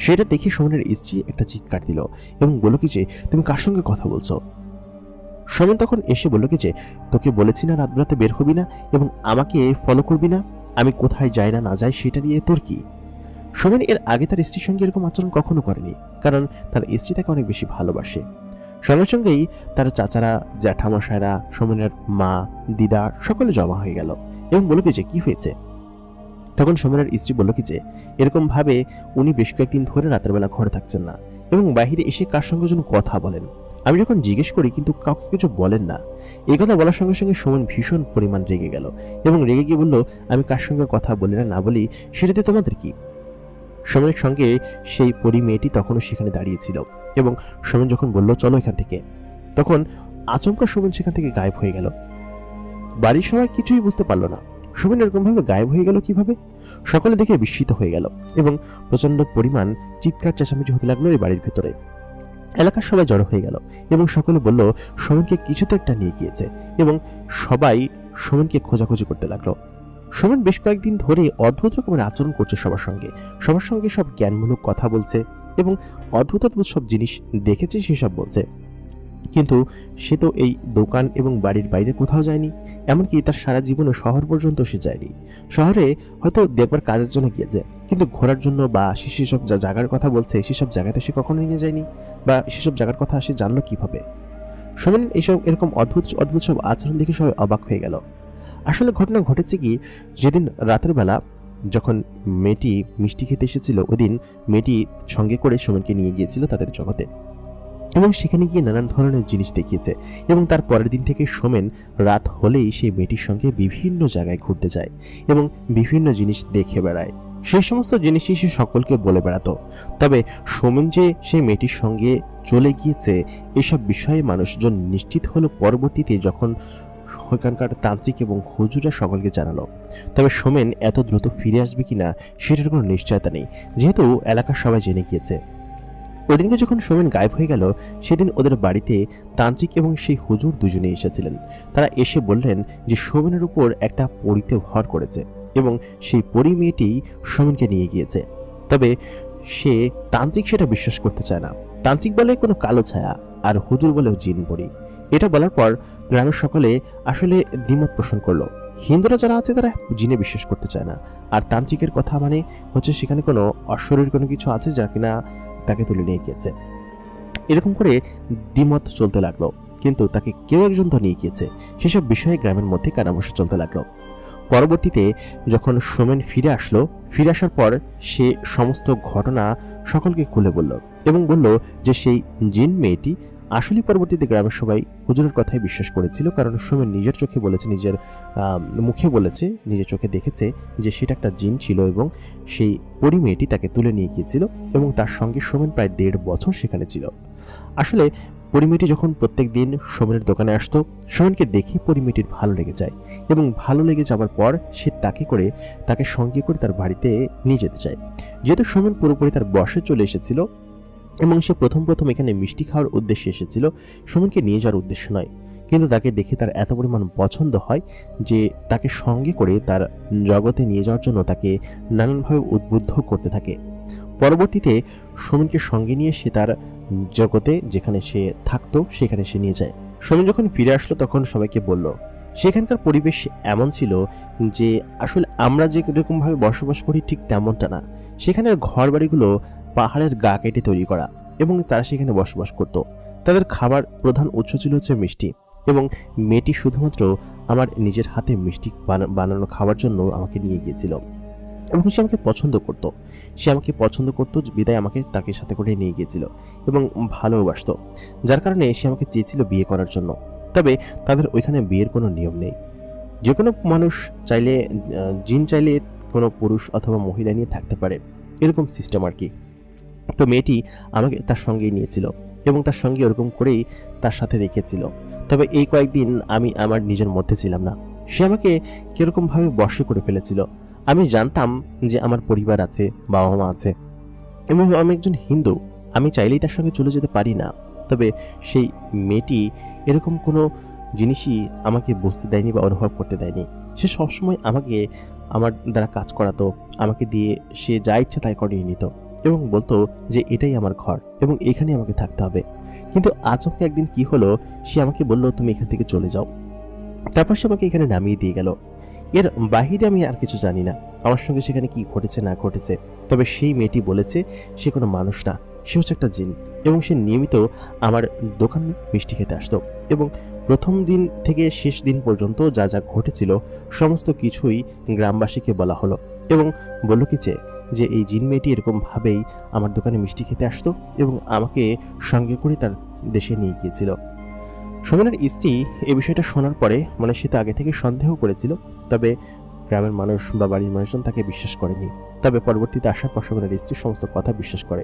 Speaker 1: সেটা দেখে সোমেনের স্ত্রী একটা চিৎকার দিল এবং বলল কি যে, তুমি কার সঙ্গে কথা বলছো? সোমেন তখন এসে বলল কি যে, তোকে বলেছি না রাত বের হবি না এবং আমাকে ফলো করবি না, আমি কোথায় যাই না না যাই সেটা নিয়ে তোর কি? সোমেন এর আগে তার স্ত্রীর সঙ্গে এরকম আচরণ কখনো করেনি, কারণ তার স্ত্রী তাকে অনেক বেশি ভালোবাসে। সঙ্গে সঙ্গেই তার চাচারা, জ্যাঠামশাইরা, সোমেনের মা, দিদা সকলে জমা হয়ে গেল এবং বলল কি যে কি হয়েছে। তখন সোমেনের স্ত্রী বলল কি যে এরকম ভাবে উনি বেশ কয়েকদিন ধরে রাতের বেলা ঘরে থাকছেন না এবং বাহিরে এসে কার সঙ্গে যেন কথা বলেন। আমি যখন জিজ্ঞেস করি কিন্তু কাউকে কিছু বলেন না। এই কথা বলার সঙ্গে সঙ্গে সোমেন ভীষণ পরিমাণ রেগে গেল এবং রেগে গিয়ে বলল, আমি কার সঙ্গে কথা বলি না বলি সেটাতে তোমাদের কি? সোমেনের সঙ্গে সেই পরি মেয়েটি তখনও সেখানে দাঁড়িয়েছিল এবং সোমেন যখন বলল চলো এখান থেকে, তখন আচমকা সোমেন সেখান থেকে গায়েব হয়ে গেল। বাড়ির সবাই কিছুই বুঝতে পারলো না সোমেন এরকম ভাবে গায়েব হয়ে গেল কিভাবে। সকলে দেখে বিস্মিত হয়ে গেল এবং প্রচন্ড পরিমাণ চিৎকার চেঁচামেচি হতে লাগলো এই বাড়ির ভেতরে। এলাকার সবাই জড়ো হয়ে গেল এবং সকলে বলল সোমেনকে কিছু তো একটা নিয়ে গিয়েছে এবং সবাই সোমেনকে খোঁজাখুঁজি করতে লাগলো। সোমেন বেশ কয়েকদিন ধরে অদ্ভুত রকমের আচরণ করছে সবার সঙ্গে সব জ্ঞানমূলক কথা বলছে এবং অদ্ভুত সব জিনিস দেখেছে সেসব বলছে। কিন্তু সে তো এই দোকান এবং বাড়ির বাইরে কোথাও যায়নি, এমনকি তার সারা জীবনে শহর পর্যন্ত সে যায়নি। শহরে হয়তো দেখবার কাজের জন্য গিয়েছে, কিন্তু ঘোরার জন্য বা সেসব যা জায়গার কথা বলছে সেসব জায়গাতে সে কখনোই নিয়ে যায়নি, বা সেসব জায়গার কথা সে জানলো কিভাবে। সোমেন এরকম অদ্ভুত সব আচরণ দেখে সবাই অবাক হয়ে গেল। আসলে ঘটনা ঘটেছে কি, যেদিন রাতের বেলা যখন মেয়েটি মিষ্টি খেতে এসেছিল, ওদিন মেয়েটি সঙ্গে করে সোমেনকে নিয়ে গিয়েছিল তাদের জগতে এবং সেখানে গিয়ে নানান ধরনের জিনিস দেখিয়েছে এবং তার পরের দিন থেকে সোমেন রাত হলেই সেই মেয়েটির সঙ্গে বিভিন্ন জায়গায় ঘুরতে যায় এবং বিভিন্ন জিনিস দেখে বেড়ায়। সেই সমস্ত জিনিসই সে সকলকে বলে বেড়াতো। তবে সোমেন যে সেই মেয়েটির সঙ্গে চলে গিয়েছে এসব বিষয়ে মানুষজন নিশ্চিত হলো পরবর্তীতে যখন ওখানকার তান্ত্রিক এবং হুজুরা সকলকে জানালো। তবে সোমেন এত দ্রুত ফিরে আসবে কিনা সেটার কোনো নিশ্চয়তা নেই, যেহেতু এলাকার সবাই জেনে গিয়েছে। ওদিনকে যখন সোমেন গায়েব হয়ে গেল সেদিন ওদের বাড়িতে তান্ত্রিক এবং সেই হুজুর দুজনে এসেছিলেন। তারা এসে বললেন যে সোমেনের উপর একটা পরীতে ভর করেছে এবং সেই পরী মেয়েটি সোমেনকে নিয়ে গিয়েছে। তবে সে তান্ত্রিক সেটা বিশ্বাস করতে চায় না। তান্ত্রিক বলে কোনো কালো ছায়া আর হুজুর বলেও জিন পরী। এটা বলার পর গ্রামের সকলে আসলে দ্বিমত পোষণ করলো। হিন্দুরা যারা আছে তারা জিনে বিশ্বাস করতে চায় না, আর তান্ত্রিকের কথা মানে হচ্ছে সেখানে কোনো অশ্বরের কোনো কিছু আছে যা কিনা তাকে তুলে নিয়ে গিয়েছে। এরকম করে দ্বিমত চলতে লাগলো, কিন্তু তাকে কেউ একজন তো নিয়ে গিয়েছে। সেসব বিষয়ে গ্রামের মধ্যে কানাঘুষা চলতে লাগলো। পরবর্তীতে যখন সোমেন ফিরে আসার পর সে সমস্ত ঘটনা সকলকে খুলে বলল এবং বলল যে সেই জিন মেয়েটি আসলে পরবর্তীতে গ্রামের সবাই হুজুরের কথাই বিশ্বাস করেছিল, কারণ সোমেন নিজের চোখে বলেছে, নিজের মুখে বলেছে, নিজের চোখে দেখেছে যে সেটা একটা জিন ছিল এবং সেই পরী মেয়েটি তাকে তুলে নিয়ে গিয়েছিল এবং তার সঙ্গে সোমেন প্রায় 1.5 বছর সেখানে ছিল। আসলে পরী মেয়েটি যখন প্রত্যেক দিন সোমেনের দোকানে আসতো, সোমেনকে দেখে পরী মেয়েটির ভালো লেগে যায় এবং ভালো লেগে যাওয়ার পর সে তাকে সঙ্গে করে তার বাড়িতে নিয়ে যেতে চায়। যেহেতু সোমেন পুরোপুরি তার বশে চলে এসেছিল এবং সে প্রথম এখানে মিষ্টি খাওয়ার উদ্দেশ্যে এসেছিল, সোমেনকে নিয়ে যাওয়ার উদ্দেশ্য নয়, কিন্তু তাকে দেখে তার এত পরিমাণ পছন্দ হয় যে তাকে সঙ্গে করে তার জগতে নিয়ে যাওয়ার জন্য তাকে নানানভাবে উদ্বুদ্ধ করতে থাকে। পরবর্তীতে সোমেনকে সঙ্গে নিয়ে সে তার জগতে যেখানে সে থাকতো সেখানে সে নিয়ে যায়। সোমেন যখন ফিরে আসলো তখন সবাইকে বলল সেখানকার পরিবেশ এমন ছিল যে আসলে আমরা যে রকমভাবে বসবাস করি ঠিক তেমনটা না। সেখানের ঘর বাড়িগুলো পাহাড়ের গা কেটে তৈরি করা এবং তারা সেখানে বসবাস করত। তাদের খাবার প্রধান উৎস ছিল হচ্ছে মিষ্টি এবং মেয়েটি শুধুমাত্র আমার নিজের হাতে মিষ্টি বানানো খাওয়ার জন্য আমাকে নিয়ে গিয়েছিল এবং সে আমাকে পছন্দ করতো বিদায় আমাকে তাকে সাথে করে নিয়ে গিয়েছিল এবং ভালোবাসতো, যার কারণে সে আমাকে চেয়েছিল বিয়ে করার জন্য। তবে তাদের ওইখানে বিয়ের কোনো নিয়ম নেই। যে কোনো মানুষ চাইলে, জিন চাইলে কোনো পুরুষ অথবা মহিলা নিয়ে থাকতে পারে, এরকম সিস্টেম আর কি। তো মেয়েটি আমাকে তার সঙ্গেই নিয়েছিল এবং তার সঙ্গে ওরকম করেই তার সাথে রেখেছিল। তবে এই কয়েকদিন আমি আমার নিজের মধ্যে ছিলাম না। সে আমাকে কিরকমভাবে বশে করে ফেলেছিল। আমি জানতাম যে আমার পরিবার আছে, বাবা মা আছে এবং আমি একজন হিন্দু, আমি চাইলেই তার সঙ্গে চলে যেতে পারি না। তবে সেই মেয়েটি এরকম কোনো জিনিসই আমাকে বুঝতে দেয়নি বা অনুভব করতে দেয়নি। সে সবসময় আমাকে আমার দ্বারা কাজ করাতো, আমাকে দিয়ে সে যা ইচ্ছা তাই করিয়ে নিত এবং বলতো যে এটাই আমার ঘর এবং এখানেই আমাকে থাকতে হবে। কিন্তু আচমকা একদিন কি হলো, সে আমাকে বলল তুমি এখান থেকে চলে যাও। তারপর সে আমাকে এখানে নামিয়ে দিয়ে গেল। এর বাহিরে আমি আর কিছু জানি না আমার সঙ্গে সেখানে কি ঘটেছে না ঘটেছে। তবে সেই মেয়েটি বলেছে সে কোনো মানুষ না, সে হচ্ছে একটা জিন এবং সে নিয়মিত আমার দোকানে মিষ্টি খেতে আসতো এবং প্রথম দিন থেকে শেষ দিন পর্যন্ত যা যা ঘটেছিল সমস্ত কিছুই গ্রামবাসীকে বলা হলো এবং বলল কি যে এই জিন মেয়েটি এরকমভাবেই আমার দোকানে মিষ্টি খেতে আসতো এবং আমাকে সঙ্গে করে তার দেশে নিয়ে গিয়েছিল। সোমেনের স্ত্রী এই বিষয়টা শোনার পরে মানে সে তো আগে থেকে সন্দেহ করেছিল, তবে গ্রামের মানুষ বা বাড়ির মানুষজন তাকে বিশ্বাস করেনি। তবে পরবর্তীতে আসার পর সোমেনের স্ত্রী সমস্ত কথা বিশ্বাস করে।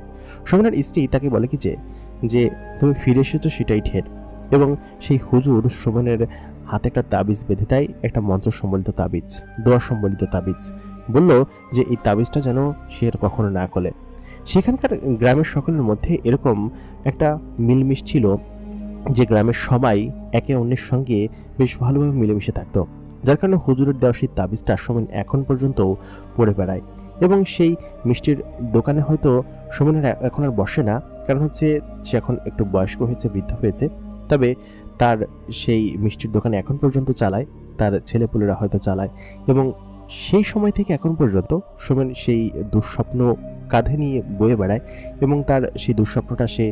Speaker 1: সোমেনের স্ত্রী তাকে বলে কি যে তুমি ফিরে এসেছো সেটাই ঢের, এবং সেই হুজুর সোমেনের হাতে একটা তাবিজ বেঁধে দেয়, একটা মন্ত্র সম্বলিত তাবিজ, দোয়া সম্বলিত তাবিজ। বলল যে এই তাবিজটা যেন সে আর কখনো না খোলে। সেখানকার গ্রামের সকলের মধ্যে এরকম একটা মিলমিশ ছিল যে গ্রামের সবাই একে অন্যের সঙ্গে বেশ ভালোভাবে মিলেমিশে থাকতো, যার কারণে হুজুরের দেওয়া সেই তাবিজটা সোমেন এখন পর্যন্ত পড়ে বেড়ায়। এবং সেই মিষ্টির দোকানে হয়তো সোমেনের এখন আর বসে না, কারণ হচ্ছে সে এখন একটু বয়স্ক হয়েছে, বৃদ্ধ হয়েছে। তবে তার সেই মিষ্টির দোকানে এখন পর্যন্ত চালায়, তার ছেলেপুলেরা হয়তো চালায়। এবং সেই সময় থেকে এখন পর্যন্ত সোমেন সেই দুঃস্বপ্ন কাঁধে নিয়ে বয়ে বেড়ায় এবং তার সেই দুঃস্বপ্নটা সে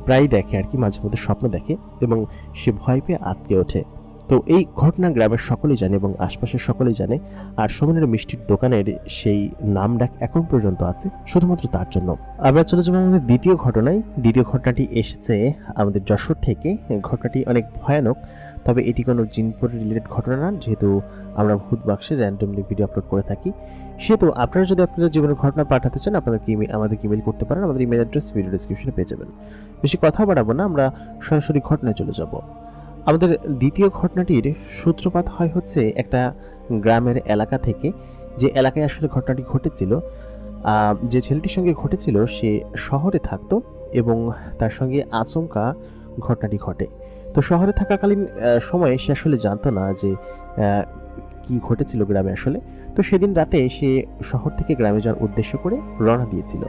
Speaker 1: প্রায় দেখে আর কি, মাঝে মধ্যে স্বপ্ন দেখে এবং সে ভয় পেয়ে আটকে ওঠে। তো এই ঘটনা গ্রামের সকলেই জানে এবং আশপাশের সকলেই জানে। আর সোমেনের মিষ্টির দোকানের সেই নাম ডাক এখন পর্যন্ত আছে শুধুমাত্র তার জন্য। আমরা চলে যাবো আমাদের দ্বিতীয় ঘটনায়। দ্বিতীয় ঘটনাটি এসেছে আমাদের যশোর থেকে। ঘটনাটি অনেক ভয়ানক, তবে এটি কোনো জিনপুর রিলেটেড ঘটনা না, যেহেতু আমরা ভূত বাক্সে র্যান্ডমলি ভিডিও আপলোড করে থাকি। সেহেতু আপনারা যদি আপনাদের জীবনের ঘটনা পাঠাতে চান আমাদেরকে ইমেল করতে পারেন। আমাদের ইমেল অ্যাড্রেস ভিডিও ডিসক্রিপশনে পেয়ে যাবেন। বেশি কথা বাড়াবো না, আমরা সরাসরি ঘটনায় চলে যাব। আমাদের দ্বিতীয় ঘটনাটির সূত্রপাত হয় হচ্ছে একটা গ্রামের এলাকা থেকে, যে এলাকায় আসলে ঘটনাটি ঘটেছিল। যে ছেলেটির সঙ্গে ঘটেছিল সে শহরে থাকতো এবং তার সঙ্গে আচমকা ঘটনাটি ঘটে। তো শহরে থাকাকালীন সময়ে সে আসলে জানতো না যে কি ঘটেছিল গ্রামে আসলে। তো সেদিন রাতে সে শহর থেকে গ্রামে যাওয়ার উদ্দেশ্য করে রওনা দিয়েছিল।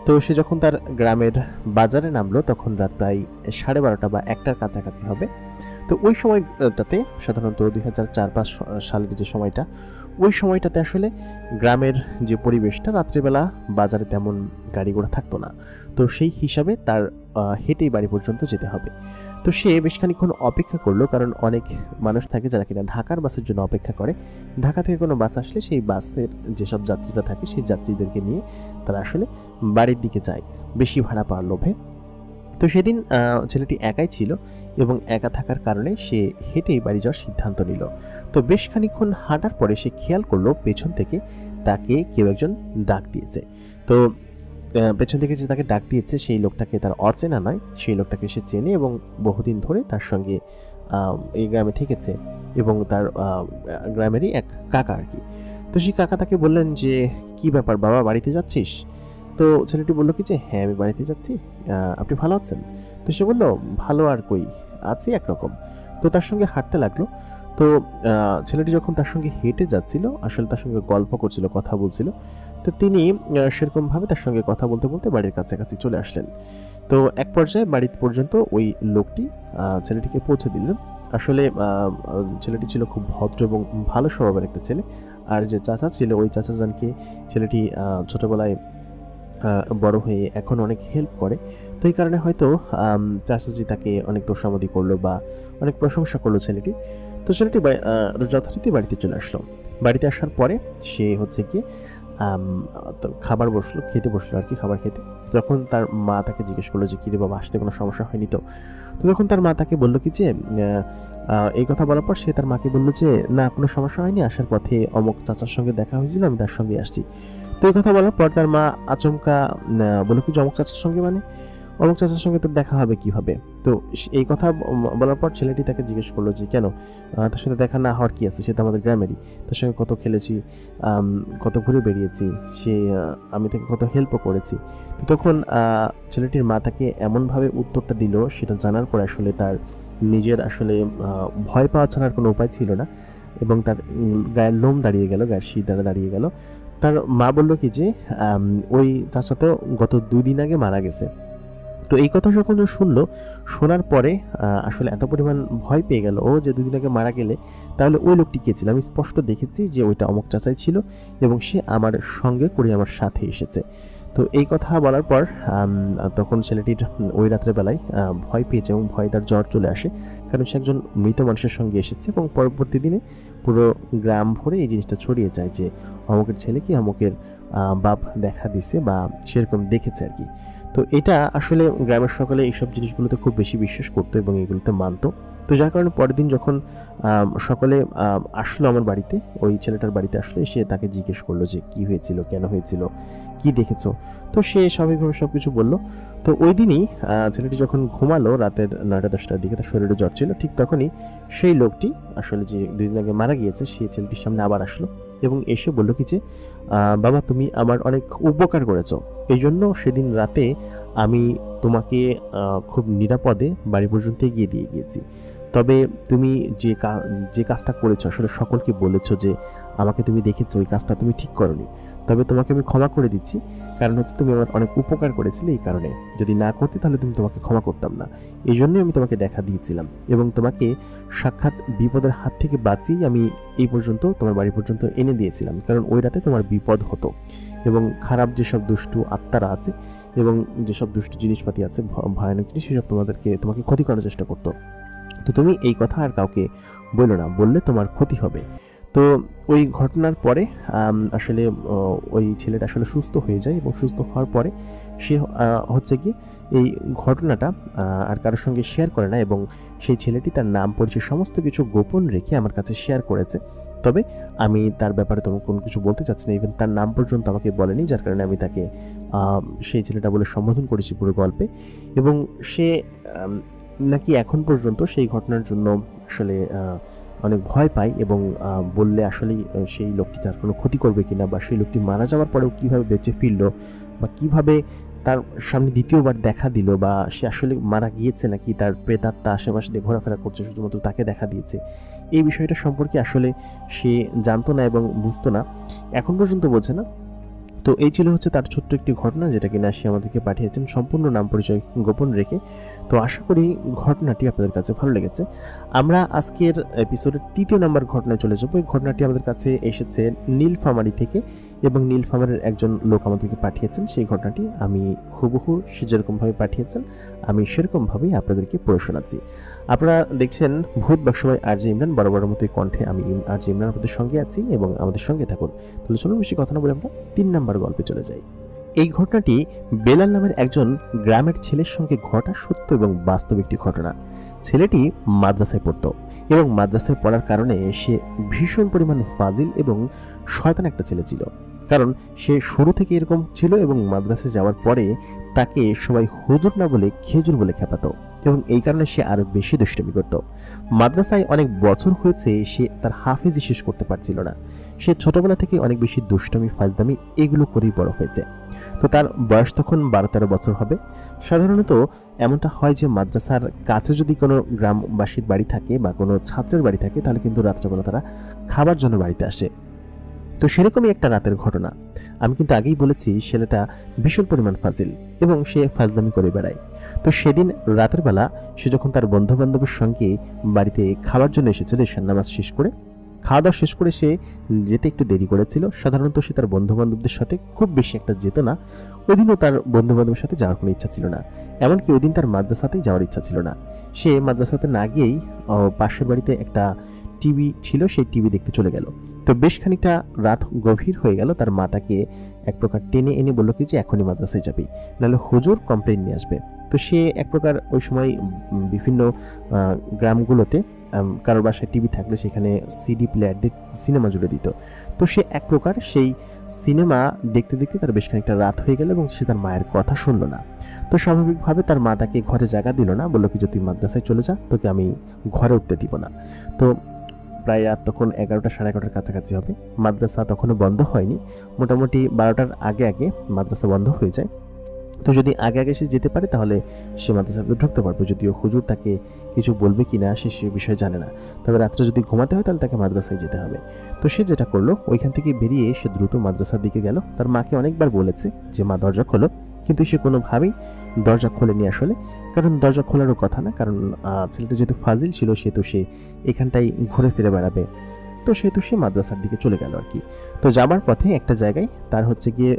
Speaker 1: তো সে যখন তার গ্রামের বাজারে নামলো তখন রাত প্রায় 12:30 বা 1টার কাছাকাছি হবে। তো ওই সময়টাতে সাধারণত 2004-05 সালের যে সময়টা, ওই সময়টাতে আসলে গ্রামের যে পরিবেশটা, রাত্রিবেলা বাজারে তেমন গাড়ি ঘোড়া থাকতো না। তো সেই হিসাবে তার হেঁটেই বাড়ি পর্যন্ত যেতে হবে। তো সে বেশ খানিকক্ষণ অপেক্ষা করলো, কারণ অনেক মানুষ থাকে যারা কিনা ঢাকার বাসের জন্য অপেক্ষা করে। ঢাকা থেকে কোনো বাস আসলে সেই বাসের যেসব যাত্রীরা থাকে সেই যাত্রীদেরকে নিয়ে তারা আসলে বাড়ির দিকে যায় বেশি ভাড়া পাওয়ার লোভে। তো সেদিন ছেলেটি একাই ছিল এবং একা থাকার কারণে সে হেঁটেই বাড়ি যাওয়ার সিদ্ধান্ত নিল। তো বেশ খানিকক্ষণ হাঁটার পরে সে খেয়াল করলো পেছন থেকে তাকে কেউ একজন ডাক দিয়েছে। তো পেছন থেকে যে তাকে ডাক দিয়েছে সেই লোকটাকে তার অচেনা নয়, সেই লোকটাকে সে চেনে এবং বহুদিন ধরে তার সঙ্গে এই গ্রামে থেকেছে এবং তার গ্রামেরই এক কাকা আর কি। তো সেই কাকা তাকে বললেন যে কি ব্যাপার বাবা, বাড়িতে যাচ্ছিস? তো ছেলেটি বললো কি যে হ্যাঁ আমি বাড়িতে যাচ্ছি, আপনি ভালো আছেন? তো সে বললো ভালো আর কই, আছি একরকম। তো তার সঙ্গে হাঁটতে লাগলো। তো ছেলেটি যখন তার সঙ্গে হেঁটে যাচ্ছিল, আসলে তার সঙ্গে গল্প করছিল, কথা বলছিল। তো তিনি সেরকমভাবে তার সঙ্গে কথা বলতে বলতে বাড়ির কাছাকাছি চলে আসলেন। তো এক পর্যায়ে বাড়ি পর্যন্ত ওই লোকটি ছেলেটিকে পৌঁছে দিলেন। আসলে ছেলেটি ছিল খুব ভদ্র এবং ভালো স্বভাবের একটা ছেলে। আর যে চাচা ছিল ওই চাচাজানকে ছেলেটি ছোটবেলায় বড় হয়ে এখন অনেক হেল্প করে। তো এই কারণে হয়তো চাচাজি তাকে অনেক তোষামোদি করলো বা অনেক প্রশংসা করলো ছেলেটি। তো ছেলেটি যথারীতি বাড়িতে চলে আসলো। বাড়িতে আসার পরে সে হচ্ছে কি খাবার খেতে বসলো আর কি, খাবার খেতে। তখন তার মা তাকে জিজ্ঞেস করলো যে কিরে বাবা, আসতে কোনো সমস্যা হয়নি তো? তো তখন তার মা তাকে বললো কি যে এই কথা বলার পর সে তার মাকে বললো যে না কোনো সমস্যা হয়নি, আসার পথে অমুক চাচার সঙ্গে দেখা হয়েছিল, আমি তার সঙ্গে আসছি। তো এই কথা বলার পর তার মা আচমকা বললো কি যে অমুক চাচার সঙ্গে মানে অমুক চাচার সঙ্গে তোর দেখা হবে কিভাবে? তো এই কথা বলার পর ছেলেটি তাকে জিজ্ঞেস করলো যে কেন, তার সাথে দেখা না হওয়ার কি আছে, সে তো আমাদের গ্রামেরই, তার সঙ্গে কত খেলেছি, কত ঘুরে বেরিয়েছি, আমি তাকে কত হেল্পও করেছি। তো তখন ছেলেটির মা তাকে এমনভাবে উত্তরটা দিল, সেটা জানার পর আসলে তার নিজের আসলে ভয় পাওয়া ছাড়ার কোনো উপায় ছিল না এবং তার গায়ের লোম দাঁড়িয়ে গেল, গায়ের শীত দাঁড়িয়ে গেল। তার মা বলল কি যে ওই চাচা তো গত 2 দিন আগে মারা গেছে। তো এই কথা যখন শুনলো, শোনার পরে আসলে এত পরিমাণ ভয় পেয়ে গেল ও যে 2 দিন আগে মারা গেলে তাহলে ওই লোকটি কে ছিল? আমি স্পষ্ট দেখেছি যে ওইটা অমুক চাচাই ছিল এবং সে আমার সঙ্গে করে আমার সাথে এসেছে। তো এই কথা বলার পর তখন ছেলেটির ওই রাত্রেবেলায় ভয় পেয়েছে এবং ভয় তার জ্বর চলে আসে, কারণ সে একজন মৃত মানুষের সঙ্গে এসেছে। এবং পরবর্তী দিনে পুরো গ্রাম ভরে এই জিনিসটা ছড়িয়ে যায় যে অমুকের ছেলেকে অমুকের বাপ দেখা দিছে বা সেরকম দেখেছে আর কি। তো এটা আসলে গ্রামের সকলে এইসব জিনিসগুলোতে খুব বেশি বিশ্বাস করতো এবং এগুলোতে মানতো। তো যার কারণে পরের দিন যখন সকলে আসলো আমার বাড়িতে, ওই ছেলেটার বাড়িতে আসলে সে তাকে জিজ্ঞেস করলো যে কি হয়েছিল, কেন হয়েছিল, কি দেখেছো। তো সে স্বাভাবিকভাবে সব কিছু বললো। তো ওই দিনই ছেলেটি যখন ঘুমালো রাতের 9টা-10টার দিকে, তার শরীরে জ্বর ছিল, ঠিক তখনই সেই লোকটি আসলে যে 2 দিন আগে মারা গিয়েছে সেই ছেলেটির সামনে আবার আসলো এবং এসে বলল কি যে বাবা তুমি আমার অনেক উপকার করেছো, এই জন্য সেদিন রাতে আমি তোমাকে খুব নিরাপদে বাড়ি পর্যন্ত এগিয়ে দিয়ে গিয়েছি। তবে তুমি যে কাজটা করেছো আসলে সকলকে বলেছো যে আমাকে তুমি দেখেছো, ওই কাজটা তুমি ঠিক করোনি। তবে তোমাকে আমি ক্ষমা করে দিচ্ছি, কারণ হচ্ছে তুমি আমার অনেক উপকার করেছিলে, এই কারণে যদি না করতে তাহলে তুমি তোমাকে ক্ষমা করতাম না। এই জন্যই আমি তোমাকে দেখা দিয়েছিলাম এবং তোমাকে সাক্ষাৎ বিপদের হাত থেকে বাঁচিয়ে আমি এই পর্যন্ত তোমার বাড়ি পর্যন্ত এনে দিয়েছিলাম, কারণ ওই রাতে তোমার বিপদ হতো এবং খারাপ যেসব দুষ্টু আত্মারা আছে এবং যেসব দুষ্টু জিনিসপাতি আছে, ভয়ানক জিনিস, সেসব তোমাকে ক্ষতি করার চেষ্টা করতো। তো তুমি এই কথা আর কাউকে বলো না, বললে তোমার ক্ষতি হবে। তো ওই ঘটনার পরে আসলে ওই ছেলেটা আসলে সুস্থ হয়ে যায় এবং সুস্থ হওয়ার পরে সে হচ্ছে কি এই ঘটনাটা আর কারোর সঙ্গে শেয়ার করে না এবং সেই ছেলেটি তার নাম পরিচয় সমস্ত কিছু গোপন রেখে আমার কাছে শেয়ার করেছে। তবে আমি তার ব্যাপারে তেমন কোনো কিছু বলতে চাচ্ছি না, ইভেন তার নাম পর্যন্ত আমাকে বলেনি, যার কারণে আমি তাকে সেই ছেলেটা বলে সম্বোধন করেছি পুরো গল্পে। এবং সে নাকি এখন পর্যন্ত সেই ঘটনার জন্য আসলে অনেক ভয় পায় এবং বললে আসলেই সেই লোকটি তার কোনো ক্ষতি করবে কিনা, বা সেই লোকটি মারা যাওয়ার পরেও কীভাবে বেঁচে ফিরলো, বা কিভাবে তার সামনে দ্বিতীয়বার দেখা দিল, বা সে আসলে মারা গিয়েছে নাকি তার প্রেতাত্মা আশেপাশে দিয়ে ঘোরাফেরা করছে শুধুমাত্র তাকে দেখা দিয়েছে, এই বিষয়টা সম্পর্কে আসলে সে জানতো না এবং বুঝতো না, এখন পর্যন্ত বোঝে না। তো এই ছিল হচ্ছে তার ছোট্ট একটি ঘটনা, যেটা কিনা সে আমাদেরকে পাঠিয়েছেন সম্পূর্ণ নাম পরিচয় গোপন রেখে। তো আশা করি ঘটনাটি আপনাদের কাছে ভালো লেগেছে। আমরা আজকের এপিসোডের 3য় নাম্বার ঘটনায় চলে যাবো। এই ঘটনাটি আমাদের কাছে এসেছে নীলফামারী থেকে এবং নীলফামারীর একজন লোক আমাদেরকে পাঠিয়েছেন। সেই ঘটনাটি আমি হুবহু সে যেরকমভাবে পাঠিয়েছেন আমি সেরকমভাবেই আপনাদেরকে পড়ে শোনাচ্ছি। আপনারা দেখছেন ভূত বাক্সময় আরজে ইমরান, বরাবর মতোই কণ্ঠে আমি আরজে ইমরান আপনাদের সঙ্গে আছি এবং আমাদের সঙ্গে থাকুন। তাহলে চলুন বেশি কথা না বলে আমরা 3 নাম্বার গল্পে চলে যাই। এই ঘটনাটি বেলাল নামের একজন গ্রামের ছেলের সঙ্গে ঘটা সত্য এবং বাস্তব একটি ঘটনা। ছেলেটি মাদ্রাসায় পড়তো এবং মাদ্রাসায় পড়ার কারণে সে ভীষণ পরিমাণ ফাজিল এবং শয়তান একটা ছেলে ছিল, কারণ সে শুরু থেকে এরকম ছিল এবং মাদ্রাসায় যাওয়ার পরে তাকে সবাই হুজুর না বলে খেজুর বলে খেপাতো এবং এই কারণে সে আরো বেশি দুষ্টামি করত। মাদ্রাসায় অনেক বছর হয়েছে সে তার হাফেজি শেষ করতে পারছিল না। সে ছোটবেলা থেকে অনেক বেশি দুষ্টামি ফাজদামি এগুলো করেই বড় হয়েছে। তো তার বয়স তখন 12-13 বছর হবে। সাধারণত এমনটা হয় যে মাদ্রাসার কাছে যদি কোনো গ্রামবাসীর বাড়ি থাকে বা কোনো ছাত্রের বাড়ি থাকে তাহলে কিন্তু রাত্রেবেলা তারা খাবার জন্য বাড়িতে আসে। তো সেরকমই একটা রাতের ঘটনা। আমি কিন্তু আগেই বলেছি ছেলেটা ভীষণ পরিমাণ ফাজিল এবং সে ফাজলামি করে বেড়ায়। তো সেদিন রাতের বেলা সে যখন তার বন্ধু বান্ধবের সঙ্গে বাড়িতে খাবার জন্য এসেছিল, ঈশান নামাজ শেষ করে খাওয়া দাওয়া শেষ করে সে যেতে একটু দেরি করেছিল। সাধারণত সে তার বন্ধু বান্ধবদের সাথে খুব বেশি একটা যেত না। ওই দিনও তার বন্ধু বান্ধবের সাথে যাওয়ার কোনো ইচ্ছা ছিল না, এমনকি ওই দিন তার মাদ্রাসাতেই যাওয়ার ইচ্ছা ছিল না। সে মাদ্রাসাতে না গিয়েই পাশের বাড়িতে একটা টিভি ছিল, সেই টিভি দেখতে চলে গেল। তো বেশ খানিকটা রাত গভীর হয়ে গেল। তার মা তাকে এক প্রকার টেনে এনে বলল কি যে এখনই মাদ্রাসায় যাবি, নাহলে হুজুর কমপ্লেন নিয়ে আসবে। তো সে এক প্রকার ওই সময় বিভিন্ন গ্রামগুলোতে কারোর বাসায় টিভি থাকলে সেখানে সিডি প্লেয়ার দিয়ে সিনেমা জুড়ে দিত। তো সে এক প্রকার সেই সিনেমা দেখতে দেখতে তার বেশ খানিকটা রাত হয়ে গেল এবং সে তার মায়ের কথা শুনলো না। তো স্বাভাবিকভাবে তার মা তাকে ঘরে জায়গা দিল না, বললো কি যে তুই মাদ্রাসায় চলে যা, তোকে আমি ঘরে উঠতে দিব না। তো প্রায় রাত তখন 11টা সাড়ে 11টার কাছাকাছি হবে। মাদ্রাসা তখনও বন্ধ হয়নি, মোটামুটি 12টার আগে আগে মাদ্রাসা বন্ধ হয়ে যায়। তো যদি আগে আগে সে যেতে পারে তাহলে সে মাদ্রাসায় ঢুকতে পারবে, যদিও হুজুর তাকে কিছু বলবে কি না সে বিষয়ে জানে না। তবে রাত্রে যদি ঘুমাতে হয় তাহলে তাকে মাদ্রাসায় যেতে হবে। তো সে যেটা করলো, ওইখান থেকে বেরিয়ে সে দ্রুত মাদ্রাসার দিকে গেল। তার মাকে অনেকবার বলেছে যে মা দরজা খোলো, কিন্তু সে কোনোভাবেই দরজা খোলেনি আসলে, কারণ দরজা খোলারও কথা না, কারণ ছেলেটা যেহেতু ফাজিল ছিল সেহেতু সে এখানটাই ঘুরে ফিরে বেড়াবে। তো সেহেতু সে মাদ্রাসার দিকে চলে গেল আর কি। তো যাবার পথে একটা জায়গায় তার হচ্ছে গিয়ে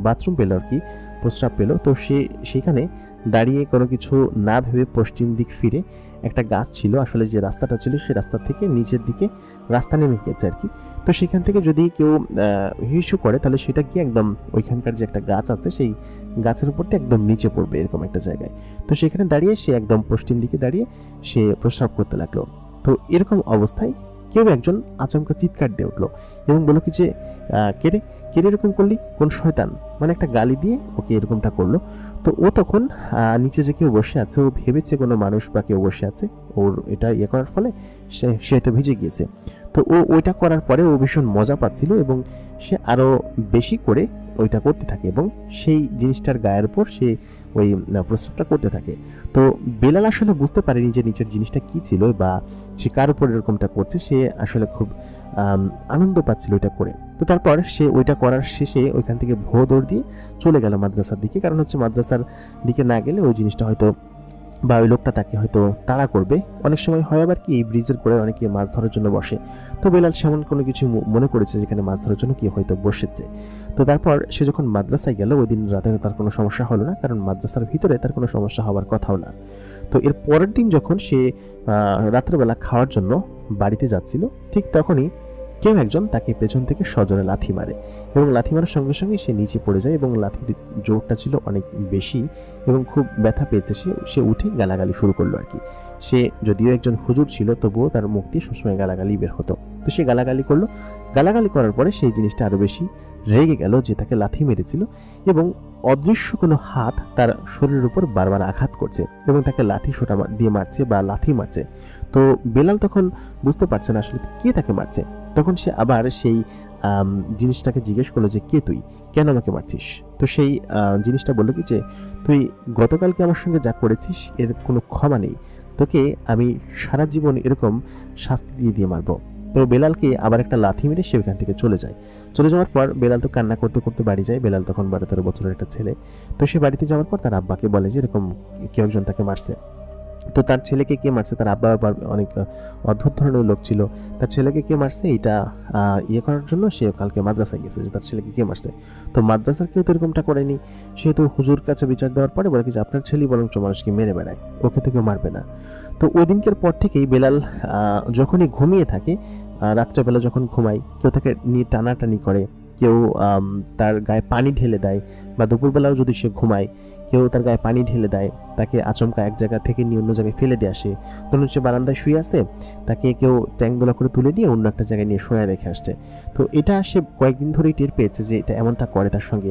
Speaker 1: বাথরুম পেল আর কি, প্রস্রাব পেল। তো সে সেখানে দাঁড়িয়ে কোনো কিছু না ভেবে পশ্চিম দিক ফিরে একটা গাছ ছিল, আসলে যে রাস্তাটা ছিল সেই রাস্তা থেকে নিচের দিকে রাস্তা নেমে গিয়েছে আর কি। তো সেখান থেকে যদি কেউ হিসু করে তাহলে সেটা কি একদম ওইখানকার যে একটা গাছ আছে সেই গাছের উপর দিয়ে একদম নিচে পড়বে এরকম একটা জায়গায়। তো সেখানে দাঁড়িয়ে সে একদম পশ্চিম দিকে দাঁড়িয়ে সে প্রস্রাব করতে লাগলো। তো এরকম অবস্থায় কেউ একজন আচমকা চিৎকার দিয়ে উঠলো এবং বললো কি যে কেড়ে কেড়ে এরকম করলি, কোন শয়তান, মানে একটা গালি দিয়ে ওকে এরকমটা করলো। তো ও তখন নিচে যে কেউ বসে আছে, ও ভেবেছে কোনো মানুষ বা কেউ বসে আছে, ওর এটা ইয়ে করার ফলে সে তো ভিজে গিয়েছে। তো ও ওইটা করার পরে ও ভীষণ মজা পাচ্ছিল এবং সে আরও বেশি করে ওইটা করতে থাকে এবং সেই জিনিসটার গায়ের উপর সে ওই প্রস্রাবটা করতে থাকে। তো বেলাল আসলে বুঝতে পারেনি যে নিচের জিনিসটা কি ছিল বা সে কার উপর এরকমটা করছে, সে আসলে খুব আনন্দ পাচ্ছিল ওইটা করে। তো তারপর সে ওইটা করার শেষে ওইখান থেকে ভো দৌড় দিয়ে চলে গেল মাদ্রাসার দিকে, কারণ হচ্ছে মাদ্রাসার দিকে না গেলে ওই জিনিসটা হয়তো বা ওই লোকটা তাকে হয়তো তাড়া করবে। অনেক সময় হয় আবার কি, এই ব্রিজের করে অনেকে মাছ ধরার জন্য বসে। তো বেলাল সেমন কোনো কিছু মনে করেছে যেখানে মাছ ধরার জন্য কেউ হয়তো বসেছে। তো তারপর সে যখন মাদ্রাসায় গেল, ওই দিন রাতে তার কোনো সমস্যা হলো না, কারণ মাদ্রাসার ভিতরে তার কোনো সমস্যা হওয়ার কথাও না। তো এর পরের দিন যখন সে রাত্রেবেলা খাওয়ার জন্য বাড়িতে যাচ্ছিল, ঠিক তখনই কেউ একজন তাকে পেছন থেকে সজোরে লাথি মারে এবং লাথি মারার সঙ্গে সঙ্গে সে নিচে পড়ে যায় এবং লাথির জোরটা ছিল অনেক বেশি এবং খুব ব্যথা পেয়েছে। সে উঠে গালাগালি শুরু করলো আর কি। সে যদিও একজন হুজুর ছিল, তবুও তার মুখ দিয়ে সবসময় গালাগালি বের হতো। তো সে গালাগালি করলো। গালাগালি করার পরে সেই জিনিসটা আরও বেশি রেগে গেল যে তাকে লাথি মেরেছিল এবং অদৃশ্য কোনো হাত তার শরীরের উপর বারবার আঘাত করছে এবং তাকে লাঠি সোটা দিয়ে মারছে বা লাথি মারছে। তো বেলাল তখন বুঝতে পারছে না আসলে কে তাকে মারছে। তখন সে আবার সেই জিনিসটাকে জিজ্ঞেস করলো যে কে তুই, কেন আমাকে মারছিস? তো সেই জিনিসটা বললো কি যে তুই গতকালকে আমার সঙ্গে যা করেছিস এর কোনো ক্ষমা নেই, তোকে আমি সারা জীবন এরকম শাস্তি দিয়ে দিয়ে মারবো। তো বেলালকে আবার একটা লাথি মেরে সে ওখান থেকে চলে যায়। চলে যাওয়ার পর বেলাল তো কান্না করতে করতে বাড়ি যায়। বেলাল তখন 12-13 বছরের একটা ছেলে। তো সে বাড়িতে যাওয়ার পর তার আব্বাকে বলে যে এরকম কেউ একজন তাকে মারছে। তো তার ছেলেকে কে মারছে, তার আব্বা অনেক অদ্ভুত ধরনের লোক ছিল, তার ছেলেকে কে মারছে এটা ইয়ে করার জন্য সে কালকে মাদ্রাসায় গেছে যে তার ছেলেকে কে মারছে। তো মাদ্রাসার কেউ তো এরকমটা করেনি। সেহেতু হুজুর কাছে বিচার দেওয়ার পরে বলে কি যে আপনার ছেলেই বরঞ্চ মানুষকে মেরে বেড়ায়, ওকে তো কেউ মারবে না। তো ওই দিনকের পর থেকেই বেলাল যখনই ঘুমিয়ে থাকে, রাত্রেবেলা যখন ঘুমায়, কেউ তাকে নিয়ে টানাটানি করে, কেউ তার গায়ে পানি ঢেলে দেয়, বা দুপুরবেলাও যদি সে ঘুমায় কেউ তার গায়ে পানি ঢেলে দেয়, তাকে আচমকা এক জায়গা থেকে নিয়ে অন্য জায়গায় ফেলে দিয়ে আসে। ধরুন সে বারান্দায় শুয়ে আছে, তাকে কেউ ট্যাঙ্কদোলা করে তুলে নিয়ে অন্য একটা জায়গায় নিয়ে শোয়া রেখে আসছে। তো এটা সে কয়েকদিন ধরেই টের পেয়েছে যে এটা এমনটা করে তার সঙ্গে,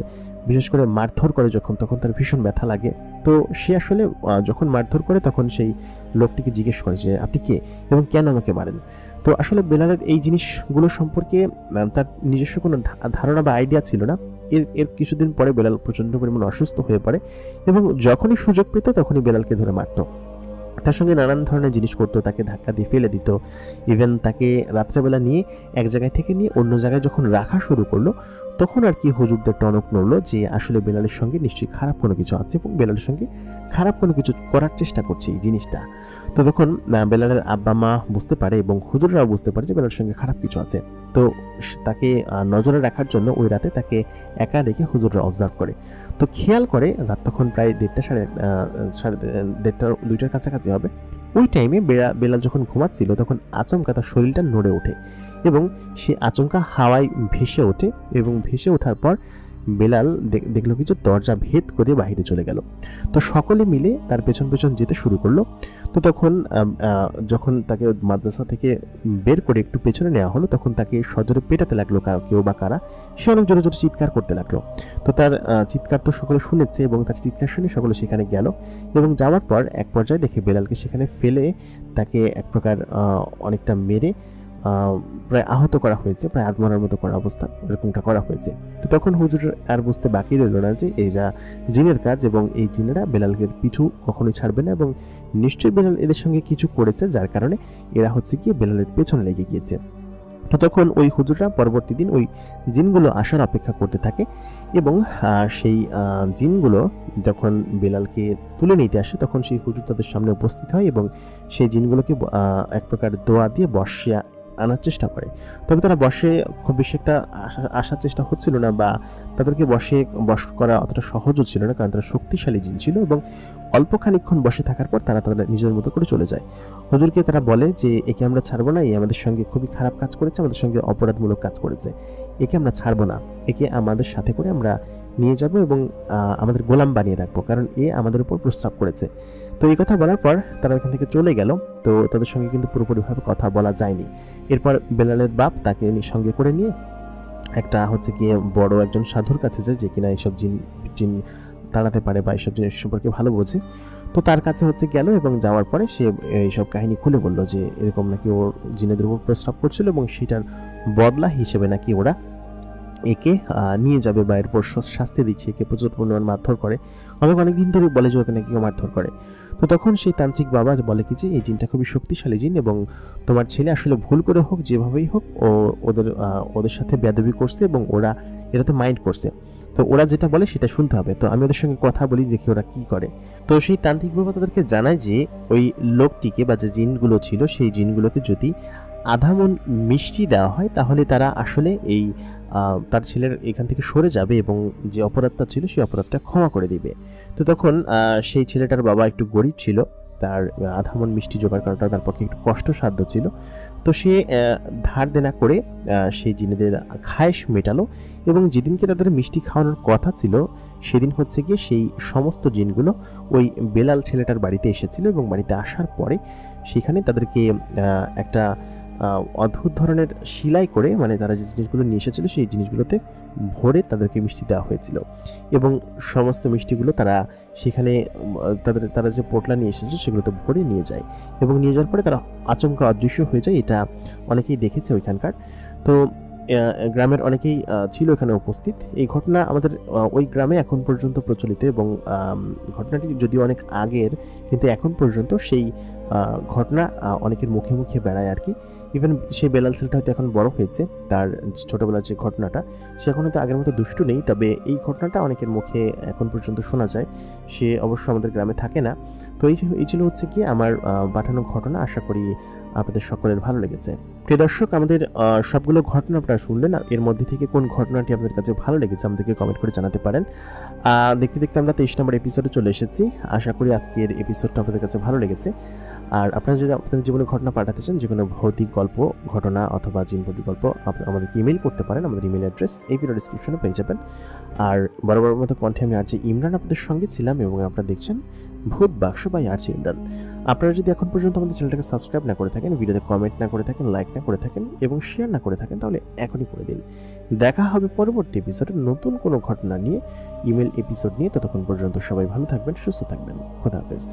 Speaker 1: বিশেষ করে মারধর করে যখন, তখন তার ভীষণ ব্যথা লাগে। তো সে আসলে যখন মারধর করে তখন সেই লোকটিকে জিজ্ঞেস করে যে আপনি কে এবং কেন আমাকে মারেন। তো আসলে বেলালের এই জিনিসগুলো সম্পর্কে তার নিজস্ব কোনো ধারণা বা আইডিয়া ছিল না। এর কিছুদিন পরে বেলাল প্রচণ্ড পরিমাণে অসুস্থ হয়ে পড়ে এবং যখনই সুযোগ পেত তখনই বেলালকে ধরে মারত, তার সঙ্গে নানান ধরনের জিনিস করতো, তাকে ধাক্কা দিয়ে ফেলে দিত। ইভেন তাকে রাত্রেবেলা নিয়ে এক জায়গায় থেকে নিয়ে অন্য জায়গায় যখন রাখা শুরু করলো, তখন আর কি হুজুরদের টনক নড়লো যে আসলে বেলালের সঙ্গে নিশ্চয়ই খারাপ কোনো কিছু আছে এবং বেলালের সঙ্গে খারাপ কোনো কিছু করার চেষ্টা করছে এই জিনিসটা। তো তখন বেলালের আব্বা মা বুঝতে পারে এবং হুজুররাও বুঝতে পারে যে বেলালের সঙ্গে খারাপ কিছু আছে। তো তাকে নজরে রাখার জন্য ওই রাতে তাকে একা রেখে হুজুররা অবজার্ভ করে। তো খেয়াল করে রাত তখন প্রায় 1:30-2টার কাছাকাছি হবে। ওই টাইমে বেলাল যখন ঘুমাচ্ছিল তখন আচমকা তার শরীরটা নড়ে ওঠে এবং সে আচমকা হাওয়ায় ভেসে ওঠে এবং ভেসে ওঠার পর বেলাল দেখলো কিছু দরজা ভেদ করে বাইরে চলে গেল। তো সকলে মিলে তার পেছন পেছন যেতে শুরু করলো। তো তখন যখন তাকে মাদ্রাসা থেকে বের করে একটু পেছনে নেওয়া হলো, তখন তাকে সজোরে পেটাতে লাগলো কেউ বা কারা, সে অনেক জোরে জোরে চিৎকার করতে লাগলো। তো তার চিৎকার তো সকলে শুনেছে এবং তার চিৎকার শুনে সকলে সেখানে গেল এবং যাওয়ার পর এক পর্যায়ে দেখে বেলালকে সেখানে ফেলে তাকে এক প্রকার অনেকটা মেরে প্রায় আহত করা হয়েছে, প্রায় আধমরার মতো করা অবস্থা এরকমটা করা হয়েছে। তো তখন হুজুর আর বুঝতে বাকি রইল না যে এরা জিনের কাজ এবং এই জিনেরা বেলালকে পিছু কখনোই ছাড়বে না এবং নিশ্চয়ই বেলাল এদের সঙ্গে কিছু করেছে যার কারণে এরা হচ্ছে কি বেলালের পেছনে লেগে গিয়েছে। তো তখন ওই হুজুররা পরবর্তী দিন ওই জিনগুলো আসার অপেক্ষা করতে থাকে এবং সেই জিনগুলো যখন বেলালকে তুলে নিতে আসে তখন সেই হুজুর তাদের সামনে উপস্থিত হয় এবং সেই জিনগুলোকে এক প্রকার দোয়া দিয়ে বর্ষিয়া আনার চেষ্টা করে। তবে তারা বশে খুব বেশি একটা আসার চেষ্টা হচ্ছিল না, বা তাদেরকে বশ করা অতটা সহজও ছিল না, কারণ তারা শক্তিশালী জিন ছিল এবং অল্প খানিকক্ষণ বসে থাকার পর তারা তাদের নিজের মতো করে চলে যায়। হুজুরকে তারা বলে যে একে আমরা ছাড়বো না, এই আমাদের সঙ্গে খুবই খারাপ কাজ করেছে, আমাদের সঙ্গে অপরাধমূলক কাজ করেছে, একে আমরা ছাড়বো না, একে আমাদের সাথে করে আমরা নিয়ে যাব এবং আমাদের গোলাম বানিয়ে রাখবো, কারণ এ আমাদের উপর প্রস্তাব করেছে। তো এই কথা বলার পর তারা এখান থেকে চলে গেল। তো তাদের সঙ্গে কিন্তু পুরোপুরিভাবে কথা বলা যায়নি। এরপর বেলালের বাপ তাকে সঙ্গে করে নিয়ে একটা হচ্ছে গিয়ে বড় একজন সাধুর কাছে যায়, যে কিনা এইসব জিন তাড়াতে পারে বা এইসব জিনিস সম্পর্কে ভালো বোঝে। তো তার কাছে হচ্ছে গেল এবং যাওয়ার পরে সে এইসব কাহিনী খুলে বলল যে এরকম নাকি ওর জিনেদের উপর প্রস্তাব করছিল এবং সেটার বদলা হিসেবে নাকি ওরা একে নিয়ে যাবে বা এরপর শাস্তি দিচ্ছে, একে প্রচুর পরিমাণ মারধর করে, অনেকদিন ধরে বলে যে ওকে নাকি মারধর করে। তো তখন সেই তান্ত্রিক বাবা বলে কি যে এই জিনটা খুবই শক্তিশালী জিন এবং তোমার ছেলে আসলে ভুল করে হোক যেভাবেই হোক ওদের সাথে বেয়াদবি করছে এবং এটা তো মাইন্ড করছে, তো ওরা যেটা বলে সেটা শুনতে হবে, তো আমি ওদের সঙ্গে কথা বলি, দেখি ওরা কি করে। তো সেই তান্ত্রিক বাবা তাদেরকে জানায় যে ওই লোকটিকে বা যে জিনগুলো ছিল সেই জিনগুলোকে যদি আধা মন মিষ্টি দেওয়া হয় তাহলে তারা আসলে এই তার ছেলের এখান থেকে সরে যাবে এবং যে অপরাধটা ছিল সেই অপরাধটা ক্ষমা করে দিবে। তো তখন সেই ছেলেটার বাবা একটু গরিব ছিল, তার আধা মন মিষ্টি জোগাড় করাটা তার পক্ষে একটু কষ্টসাধ্য ছিল। তো সে ধার দেনা করে সেই জিনেদের খায়েশ মেটালো এবং যেদিনকে তাদের মিষ্টি খাওয়ানোর কথা ছিল সেদিন হচ্ছে গিয়ে সেই সমস্ত জিনগুলো ওই বেলাল ছেলেটার বাড়িতে এসেছিল এবং বাড়িতে আসার পরে সেখানে তাদেরকে একটা অদ্ভুত ধরনের শিলাই করে, মানে তারা যে জিনিসগুলো নিয়ে এসেছিল সেই জিনিসগুলোতে ভরে তাদেরকে মিষ্টি দেওয়া হয়েছিল এবং সমস্ত মিষ্টিগুলো তারা সেখানে তারা যে পোটলা নিয়ে এসেছিল সেগুলোতে ভরে নিয়ে যায় এবং নিয়ে যাওয়ার পরে তারা আচমকা অদৃশ্য হয়ে যায়। এটা অনেকেই দেখেছে ওইখানকার। তো গ্রামের অনেকেই ছিল এখানে উপস্থিত। এই ঘটনা আমাদের ওই গ্রামে এখন পর্যন্ত প্রচলিত এবং ঘটনাটি যদিও অনেক আগের, কিন্তু এখন পর্যন্ত সেই ঘটনা অনেকের মুখে মুখে বেড়ায় আর কি। ইভেন সেই বেলাল ছেলেটা হয়তো এখন বড় হয়েছে, তার ছোটবেলার যে ঘটনাটা সে এখন হয়তো আগের মতো দুষ্টু নেই, তবে এই ঘটনাটা অনেকের মুখে এখন পর্যন্ত শোনা যায়। সে অবশ্য আমাদের গ্রামে থাকে না। তো এই ছিল হচ্ছে কি আমার পাঠানো ঘটনা। আশা করি আপনাদের সকলের ভালো লেগেছে। প্রিয় দর্শক, আমাদের সবগুলো ঘটনা আপনারা শুনলেন, এর মধ্যে থেকে কোন ঘটনাটি আপনাদের কাছে ভালো লেগেছে আমাদেরকে কমেন্ট করে জানাতে পারেন। দেখতে দেখতে আমরা 23 নম্বর এপিসোডে চলে এসেছি। আশা করি আজকের এপিসোডটা আপনাদের কাছে ভালো লেগেছে। আর আপনারা যদি আপনাদের জীবনে ঘটনা পাঠাতে চান, যে কোনো ভৌতিক গল্প, ঘটনা অথবা জিনপটি গল্প, আমাদেরকে ইমেল করতে পারেন। আমাদের ইমেল অ্যাড্রেস এই ভিডিও ডিসক্রিপশনে পেয়ে যাবেন। আর বরাবর মতো কণ্ঠে আমি আরজে ইমরান আপনাদের সঙ্গে ছিলাম এবং আপনারা দেখছেন ভূত বাক্স বাই আরজে ইমরান। আপনারা যদি এখন পর্যন্ত আমাদের চ্যানেলটাকে সাবস্ক্রাইব না করে থাকেন, ভিডিওতে কমেন্ট না করে থাকেন, লাইক না করে থাকেন এবং শেয়ার না করে থাকেন, তাহলে এখনই করে দিন। দেখা হবে পরবর্তী এপিসোডে নতুন কোনো ঘটনা নিয়ে, ইমেল এপিসোড নিয়ে। ততক্ষণ পর্যন্ত সবাই ভালো থাকবেন, সুস্থ থাকবেন। খোদা হাফেজ।